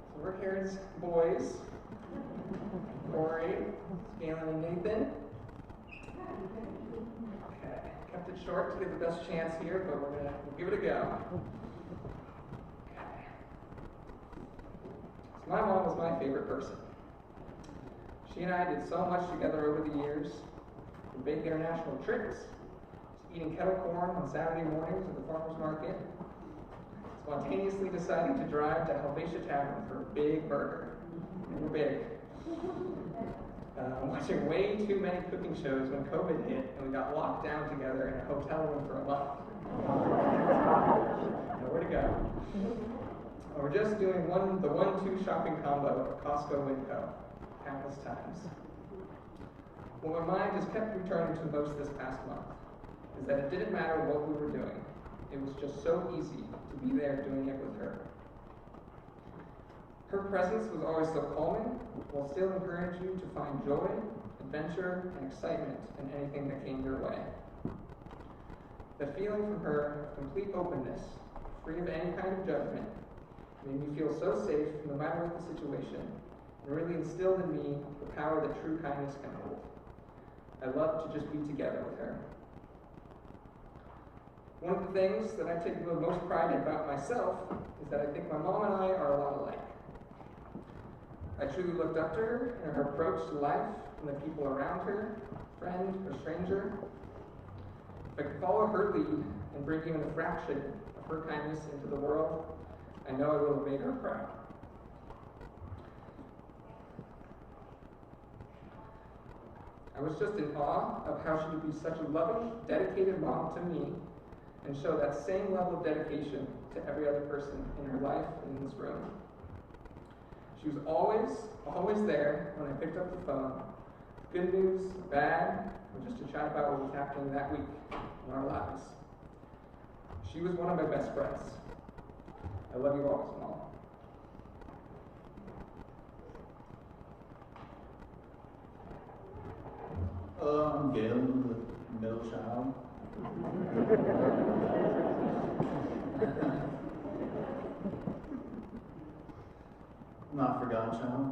So we're here as boys. Corey, Galen, and Nathan. Okay, kept it short to get the best chance here, but we'll give it a go. Okay. So my mom was my favorite person. She and I did so much together over the years, from big international trips, to eating kettle corn on Saturday mornings at the farmer's market, spontaneously deciding to drive to Helvetia Tavern for a big burger. And we're big. Watching way too many cooking shows when COVID hit and we got locked down together in a hotel room for a month. Nowhere to go. Or just doing the 1-2 shopping combo at Costco Winco countless times. What my mind just kept returning to most this past month is that it didn't matter what we were doing. It was just so easy to be there doing it with her. Her presence was always so calming, while still encouraging you to find joy, adventure, and excitement in anything that came your way. The feeling from her of complete openness, free of any kind of judgment, made me feel so safe no matter what the situation, and really instilled in me the power that true kindness can hold. I loved to just be together with her. One of the things that I take the most pride in about myself is that I think my mom and I are a lot alike. I truly looked up to her in her approach to life and the people around her, friend or stranger. If I could follow her lead and bring even a fraction of her kindness into the world, I know I will have made her proud. I was just in awe of how she could be such a loving, dedicated mom to me and show that same level of dedication to every other person in her life and in this room. She was always there when I picked up the phone. Good news, bad, or just to chat about what was happening that week in our lives. She was one of my best friends. I love you all, Mom. Hello, I'm Galen, the middle child. Not forgotten child.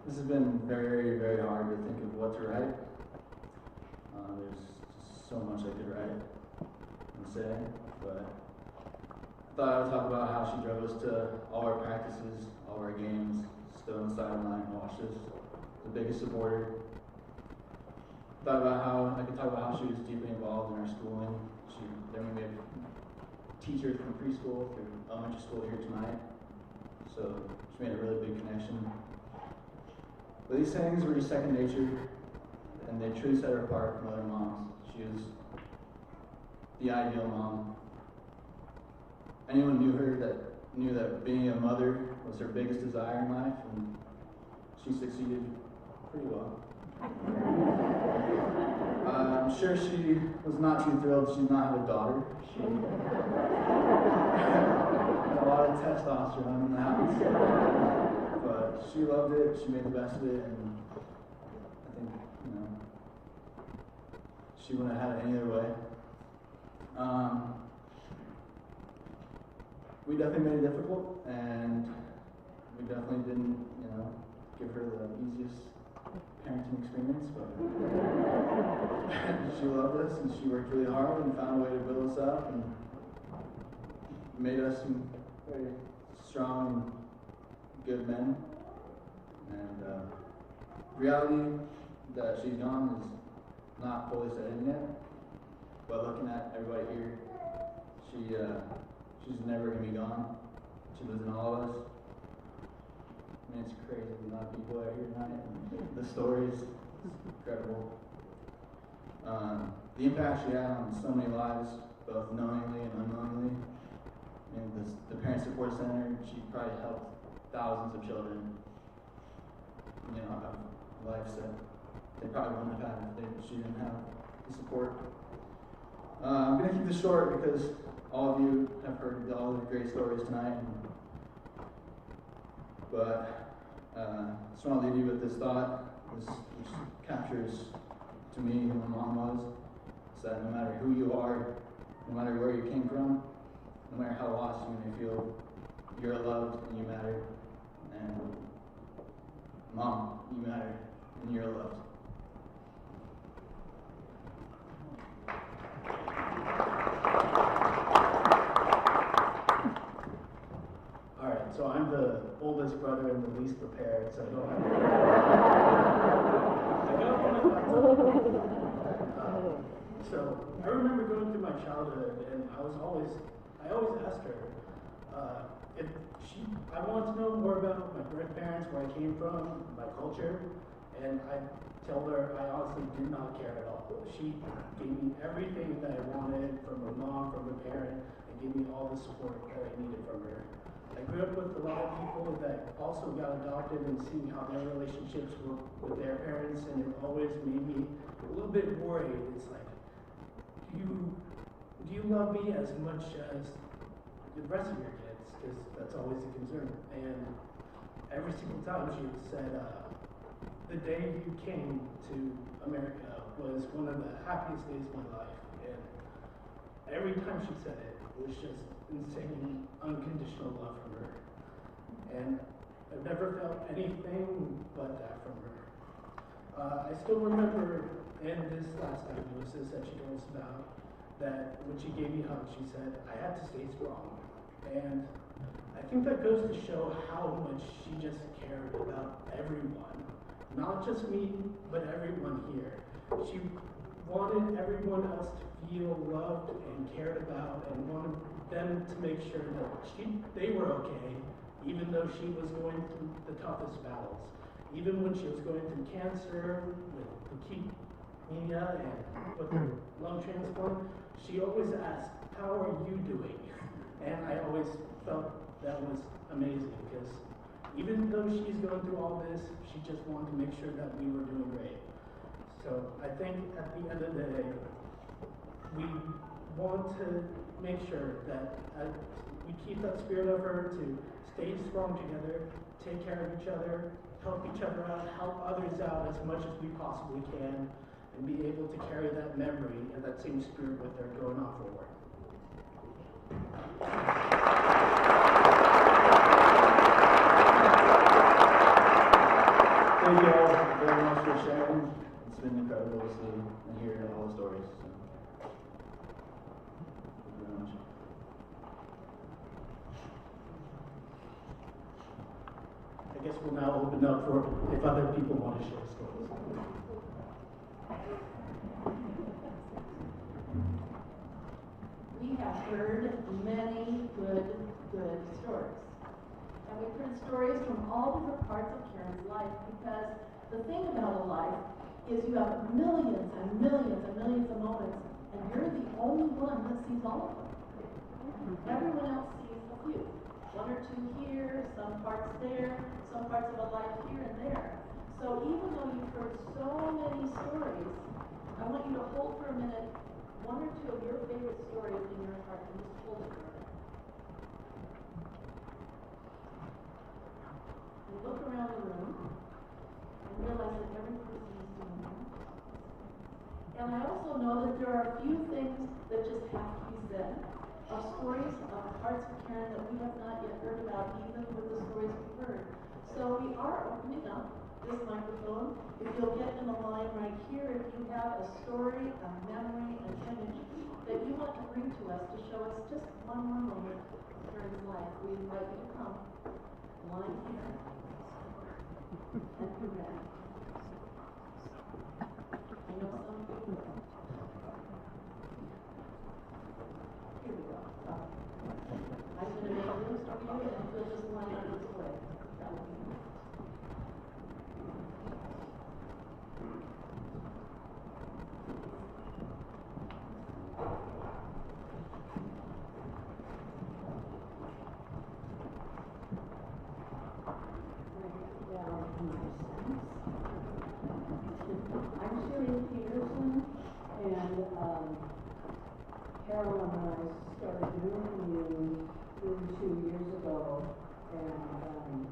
This has been very, very hard to think of what to write. There's just so much I could write and say, but I thought I would talk about how she drove us to all our practices, all our games, stood on the sideline and watched us, the biggest supporter. I could talk about how she was deeply involved in our schooling. Then we had teachers from preschool through elementary school here tonight. So she made a really big connection. But these things were just second nature, and they truly set her apart from other moms. She was the ideal mom. Anyone knew that being a mother was her biggest desire in life, and she succeeded pretty well. I'm sure she was not too thrilled she did not have a daughter. She had a lot of testosterone in the house. But she loved it, she made the best of it, and I think, she wouldn't have had it any other way. We definitely made it difficult, and we definitely didn't, give her the easiest parenting experience, but she loved us and she worked really hard and found a way to build us up and made us some very strong and good men. And reality that she's gone is not fully set in yet, but looking at everybody here, she's never gonna be gone. She lives in all of us. I mean, it's crazy the amount of people out here tonight, and the stories, it's incredible. The impact she had on so many lives, both knowingly and unknowingly. I mean, the Parent Support Center, she probably helped thousands of children, have lives that they probably wouldn't have had if she didn't have the support. I'm going to keep this short because all of you have heard all the great stories tonight. But I just want to leave you with this thought, which captures to me who my mom was. Is that no matter who you are, no matter where you came from, no matter how lost you may feel, you're loved and you matter. And Mom, you matter and you're loved. Alright, so I'm the oldest brother and the least prepared, so I don't have So I remember going through my childhood, and I always asked her if I wanted to know more about my grandparents, where I came from, my culture, and I tell her I honestly did not care at all. She gave me everything that I wanted from her mom, from her parent, and gave me all the support that I needed from her. I grew up with a lot of people that also got adopted and seeing how their relationships were with their parents, and it always made me a little bit worried. It's like, do you love me as much as the rest of your kids? Because that's always a concern. And every single time she said, the day you came to America was one of the happiest days of my life. And every time she said it, it was just insane, unconditional love from her. And I've never felt anything but that from her. I still remember in this last diagnosis that she told us about, that when she gave me a hug, she said, I had to stay strong. And I think that goes to show how much she just cared about everyone. Not just me, but everyone here. She wanted everyone else to feel loved and cared about, and wanted them to make sure that they were okay, even though she was going through the toughest battles. Even when she was going through cancer, with leukemia, and with her lung transplant, she always asked, how are you doing? And I always felt that was amazing, because even though she's going through all this, she just wanted to make sure that we were doing great. So I think at the end of the day, we want to make sure that we keep that spirit of her to stay strong together, take care of each other, help each other out, help others out as much as we possibly can, and be able to carry that memory and that same spirit with her going on forward. Thank you all very much for sharing. It's been incredible to see and hear all the stories. So. Thank you very much. I guess we'll now open up for if other people want to share stories. We have heard many good stories. And we've heard stories from all different parts of Karen's life, because the thing about a life is you have millions and millions and millions of moments, and you're the only one that sees all of them. Everyone else sees a few. One or two here, some parts there, some parts of a life here and there. So even though you've heard so many stories, I want you to hold for a minute one or two of your favorite stories in your heart and just hold it for a minute. And look around the room and realize that every person is doing that. And I also know that there are a few things that just have to be said, of stories of parts of Karen that we have not yet heard about, even with the stories we've heard. So we are opening up this microphone. If you'll get in the line right here, if you have a story, a memory, an image that you want to bring to us to show us just one more moment of Karen's life, we invite you to come. Line here. And come back. I know some people. Here we go. I'm going to make a list for you, and if you'll just line up this way. That would be nice. I'm Shirley Peterson, and Carol and I started knowing you 32 years ago, and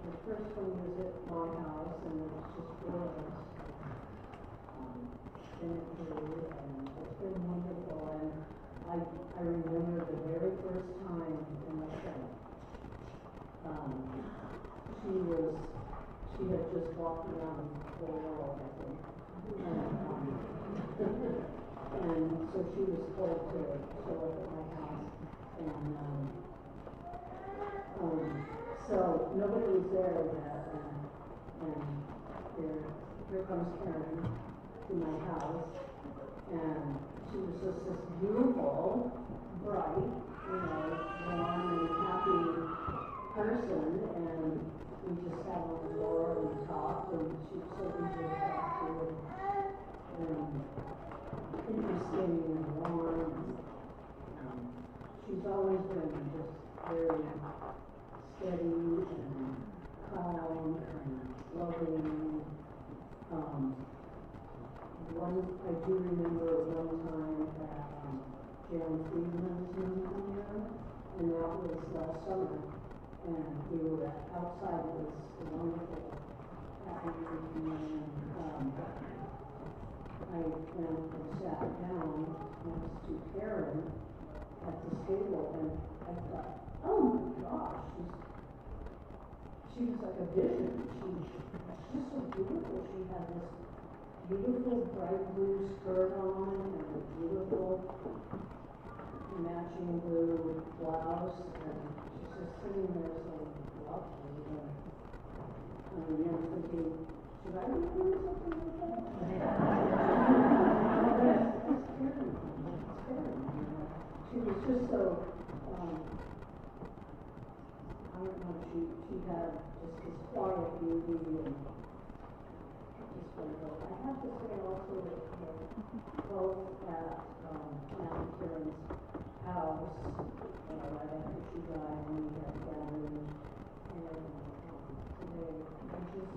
the first one was at my house, and it was just four of us. And it grew, and it's been wonderful, and I I remember the very first time in the Senate. She had just walked around the world, I think. And so she was told to show up at my house. And so nobody was there yet. And here comes Karen to my house. And she was just this beautiful, bright, warm and happy person. And we just sat on the floor and talked, and she was so easy to talk to, and interesting and warm. She's always been just very steady and calm and loving. I do remember one time that Jan Friedman was in here, and that was last summer. And we were outside, it was wonderful. And I went and sat down next to Karen at this table, and I thought, oh my gosh, she was like a vision. She's just so beautiful. She had this beautiful bright blue skirt on and a beautiful matching blue blouse, and just sitting there so lovely, and I'm thinking, should I be doing something like that? It's scary. She was just so, I don't know, she had just this quiet beauty, and just wonderful. I have to say also that both at Aunt Karen's house, right after she died, and we had gathering, and today, I just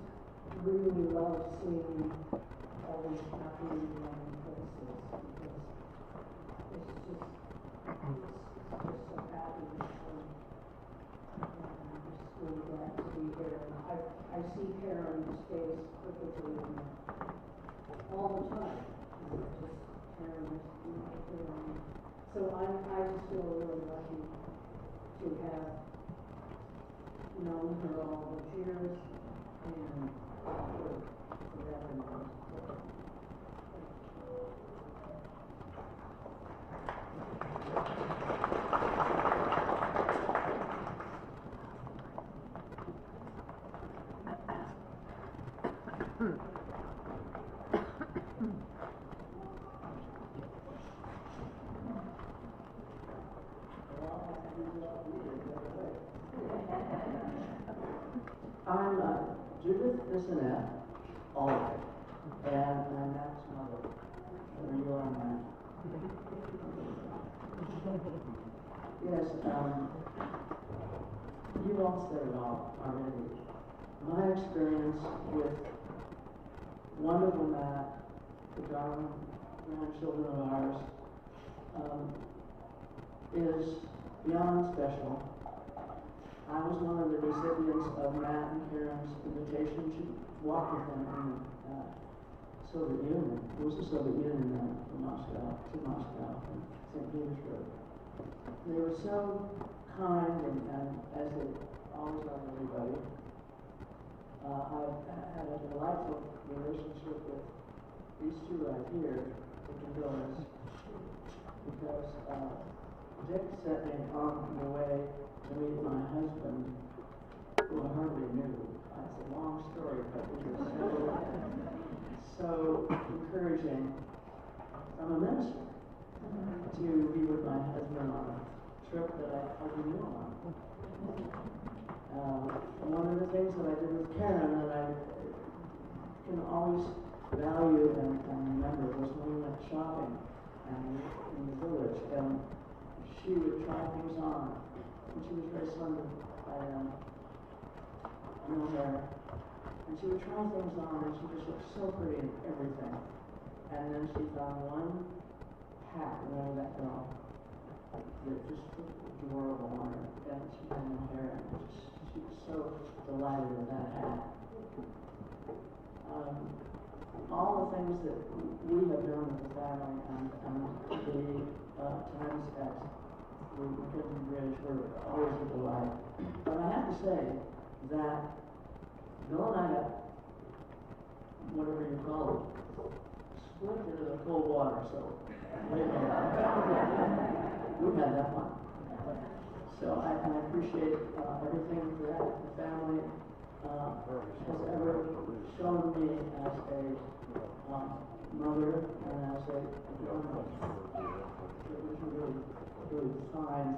really love seeing all these happy, loving faces, because it's just so happy, and I'm just really glad to be here. And I see Karen's face perfectly all the time, just Karen is beautiful. So I just feel really lucky to have known her all those years, and forever known. I'm Judith Bissonette, Alder, and I'm Matt's mother. There you are, Matt. Yes, you all said it all already. My experience with wonderful Matt, the darling grandchildren of ours, is beyond special. I was one of the recipients of Matt and Karen's invitation to walk with them in Soviet Union. It was the Soviet Union from Moscow to Moscow and St. Petersburg. They were so kind, and as they always are to everybody. I've had a delightful relationship with these two right here, Dick and Doris, because Dick set me on the way to meet my husband, who I hardly knew. It's a long story, but it was so encouraging from a minister to be with my husband on a trip that I hardly knew on. One of the things that I did with Karen that I can always value and remember was when we went shopping in the village, and she would try things on. And she was very slender, no hair. And she would try things on, and she just looked so pretty in everything. And then she found one hat, that girl, that just looked adorable on her. And she had no hair, and she was so delighted with that hat. All the things that we have done with the family, and to be times at the McKenzie Bridge were always a delight. But I have to say that Bill and I got, whatever you call it, split into the cold water, so we've had that one. So I appreciate everything that the family has ever shown me as a mother and as a woman. It was really, really fine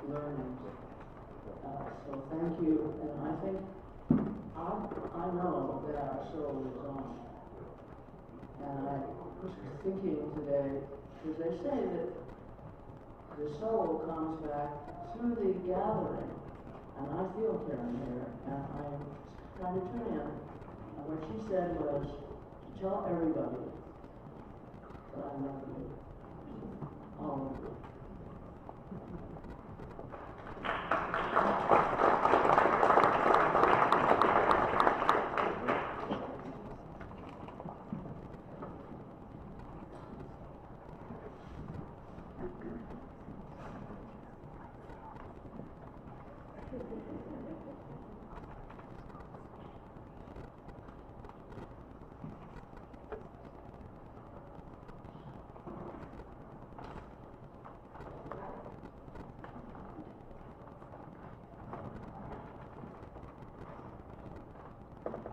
learning. So thank you, and I think I know that our soul is on. And I was thinking today, because they say that the soul comes back through the gathering, and I feel Karen here, and I'm trying to tune in. And what she said was to tell everybody that I love you, all of you.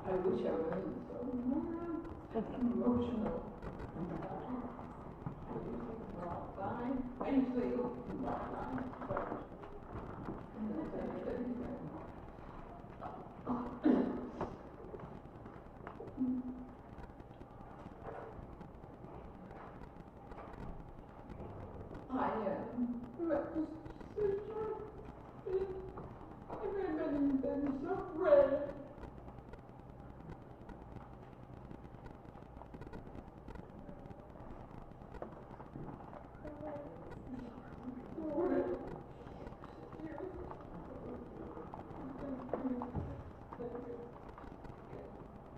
I wish I wasn't so emotional. I usually walk fine. I usually walk fine, but I am. Everybody's been so brave.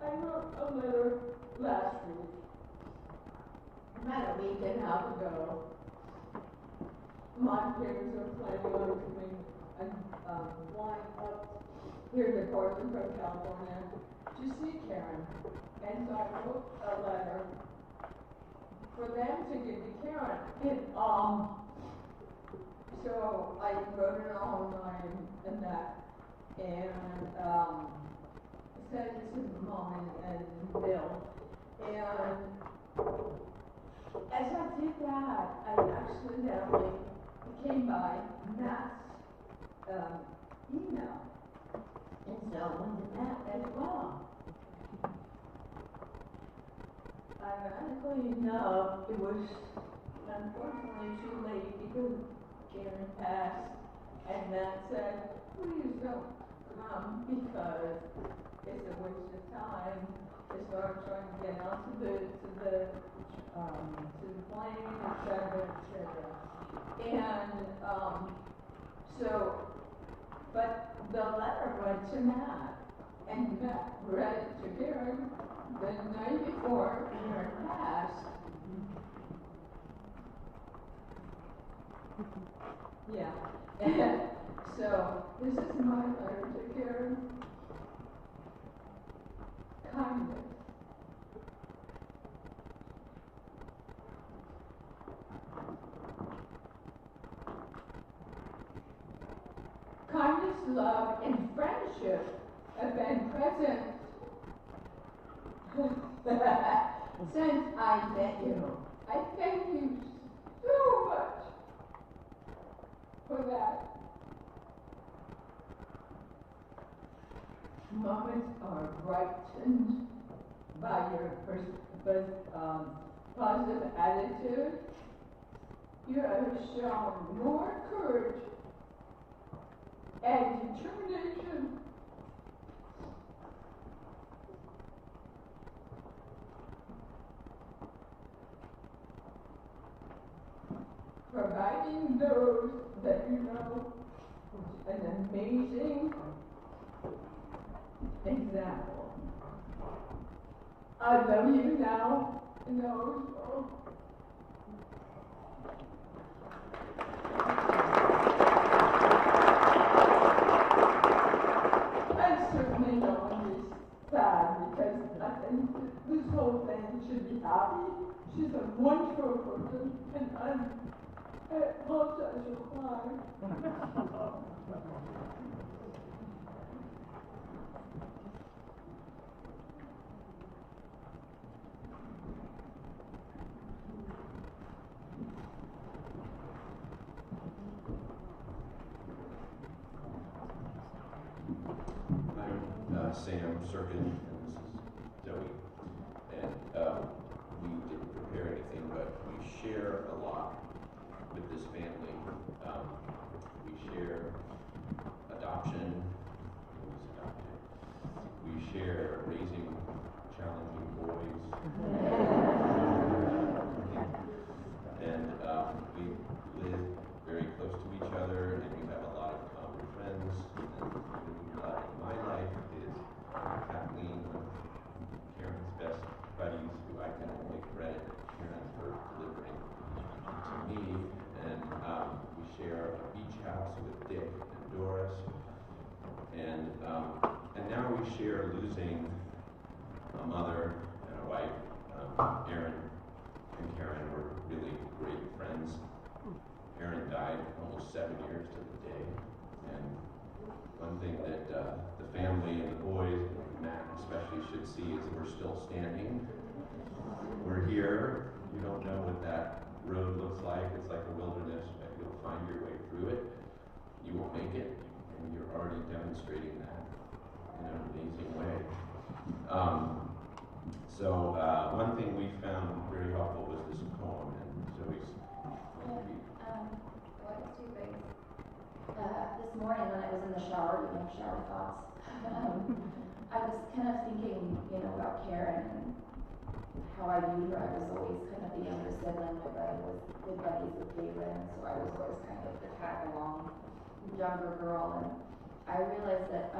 I wrote a letter last week, about a week and a half ago. My parents are planning on coming and flying up here to Portland from California to see Karen. And so I wrote a letter for them to give to Karen. And so I wrote it online and that, and sent it to Mom and Bill. And as I did that, I accidentally came by Matt's email. And so I went to Matt as well. Ironically enough, it was unfortunately too late because Karen passed, and Matt said, please don't come because it's a waste of time to start trying to get onto the plane, et cetera, et cetera. And so, but the letter went to Matt, and Matt read it to Karen the night before Karen passed. Yeah. And so this is my letter to Karen. Kindness. Kindness, love, and friendship have been present since I met you. I thank you so much for that. Moments are brightened by your positive attitude. You have shown more courage and determination. Providing those that you know an amazing example. I love you now and also. much for a person, and I apologize for crying. I'm Sam Serkin, and this is Zoe. And we didn't prepare anything, but we share a lot with this family. We share adoption. Who was adopted? We share raising challenging boys. And we live very close to each other, and we have a lot of common friends. And in my life is Kathleen, Karen's best buddies, who I can only credit Karen for delivering to me. And we share a beach house with Dick and Doris. And now we share losing a mother and a wife. Aaron and Karen were really great friends. Aaron died almost 7 years to the day. And one thing that the family and the boys, and Matt especially, should see is we're still standing. We're here. You don't know what that road looks like. It's like a wilderness, but you'll find your way through it. You will make it, and you're already demonstrating that in an amazing way. So one thing we found very helpful was this poem, and Zoe's. This morning when I was in the shower, doing shower thoughts, I was kind of thinking, about Karen and how I viewed her. I was always kind of the younger sibling. My brother was good buddies with Galen, so I was always kind of the tag along younger girl. And I realized that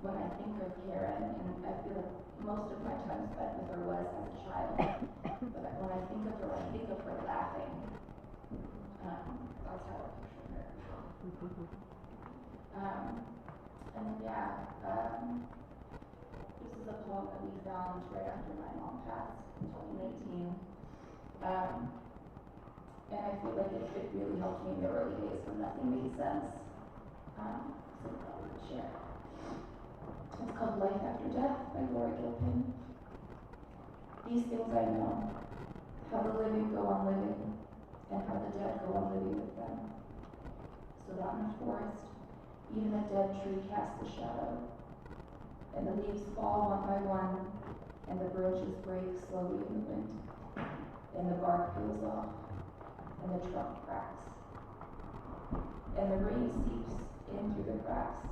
when I think of Karen, and I feel like most of my time spent with her was as a child, but when I think of her laughing. That's how I picture her. And then this is a poem that we found right after my mom passed in 2018. And I feel like it really helped me in the early days when nothing made sense. So I thought we could share. It's called Life After Death by Laura Gilpin. These things I know, how the living go on living, and how the dead go on living with them. So that in the forest, even a dead tree casts a shadow, and the leaves fall one by one, and the branches break slowly in the wind, and the bark peels off, and the trunk cracks, and the rain seeps in through the cracks,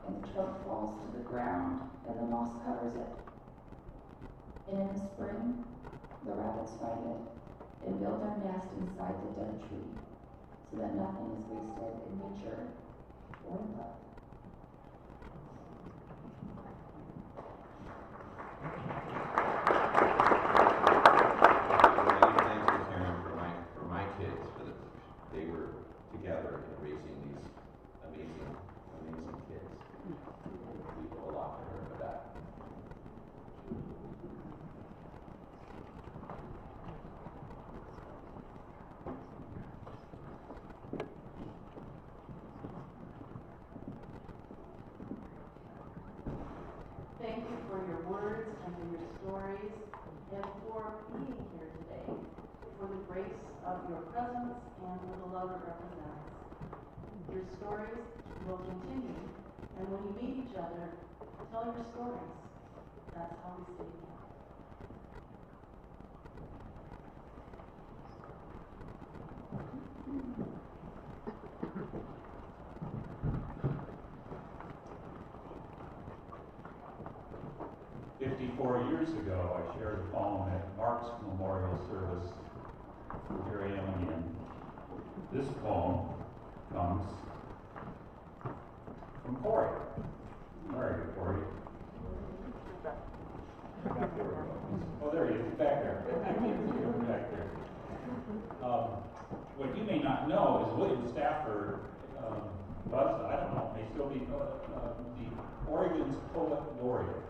and the trunk falls to the ground, and the moss covers it. And in the spring, the rabbits find it, and build their nest inside the dead tree, so that nothing is wasted in nature or in love. Many thanks to Karen for my kids, they were together in raising these amazing kids. We owe a lot to her for that. Thank you for your words and for your stories, and for being here today, for the grace of your presence and for the love it represents. Your stories will continue, and when you meet each other, tell your stories. That's how we stay together. 54 years ago, I shared a poem at Mark's memorial service. Here I am again. This poem comes from Corey. Where are you, Corey? Oh, there he is, back there. Back there. What you may not know is William Stafford was, I don't know, may still be the Oregon's poet laureate.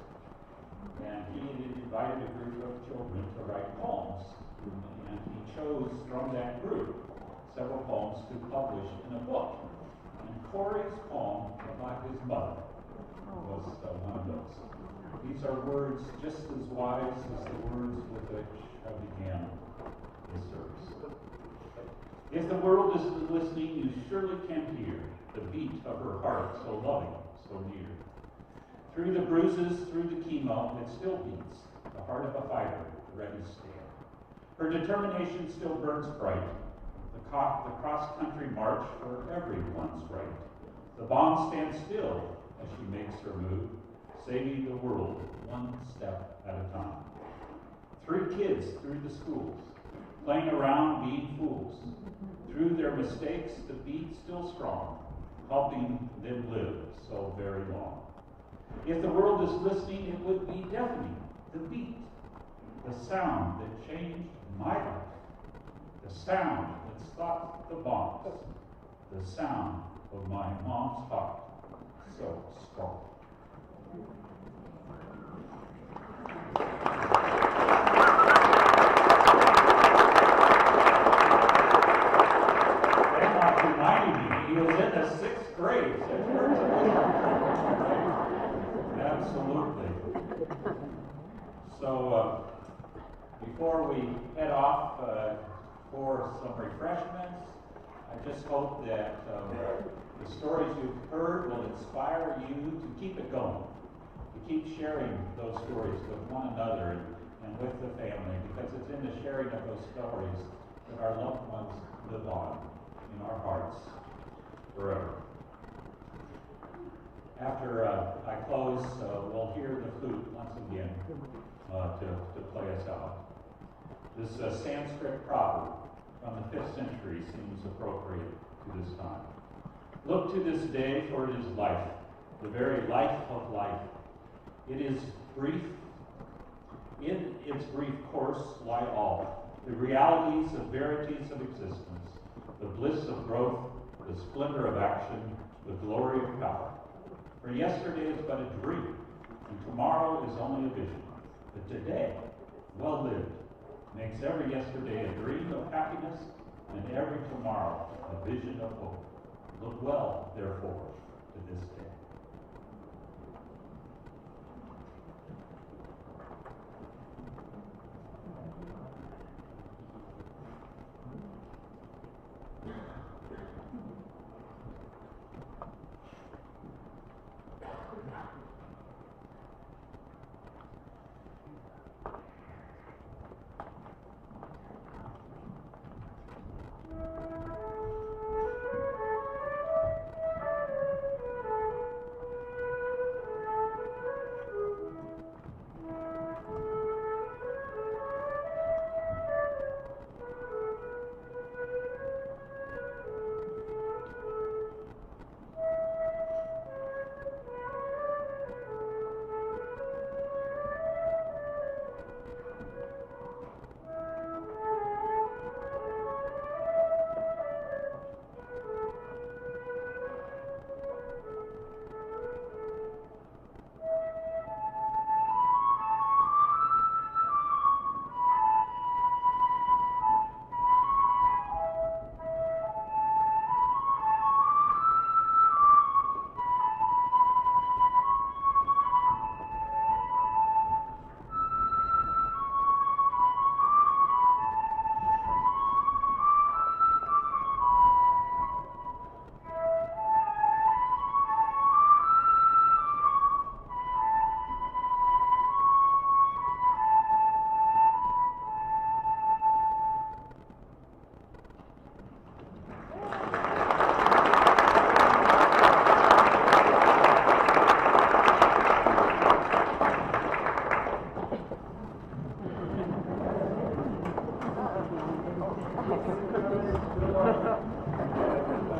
And he had invited a group of children to write poems And he chose from that group several poems to publish in a book. And Corey's poem about his mother was one of those. These are words just as wise as the words with which I began this service. If the world is listening, you surely can hear the beat of her heart, so loving, so near. Through the bruises, through the chemo, it still beats, the heart of a fighter, ready to stand. Her determination still burns bright, the cross-country march for everyone's right. The bomb stands still as she makes her move, saving the world one step at a time. 3 kids through the schools, playing around, being fools. Through their mistakes, the beat still strong, helping them live so very long. If the world is listening, it would be deafening, the beat, the sound that changed my life, the sound that stopped the bombs, the sound of my mom's heart, so strong. Denmark reminded me, he was in the 6th grade. Absolutely. So, before we head off for some refreshments, I just hope that the stories you've heard will inspire you to keep it going, to keep sharing those stories with one another and with the family, because it's in the sharing of those stories that our loved ones live on in our hearts forever. After I close, we'll hear the flute once again to play us out. This Sanskrit proverb from the 5th century seems appropriate to this time. Look to this day, for it is life, the very life of life. It is brief. In its brief course lie all, the realities of verities of existence, the bliss of growth, the splendor of action, the glory of power. For yesterday is but a dream, and tomorrow is only a vision. But today, well lived, makes every yesterday a dream of happiness, and every tomorrow a vision of hope. Look well, therefore, to this day.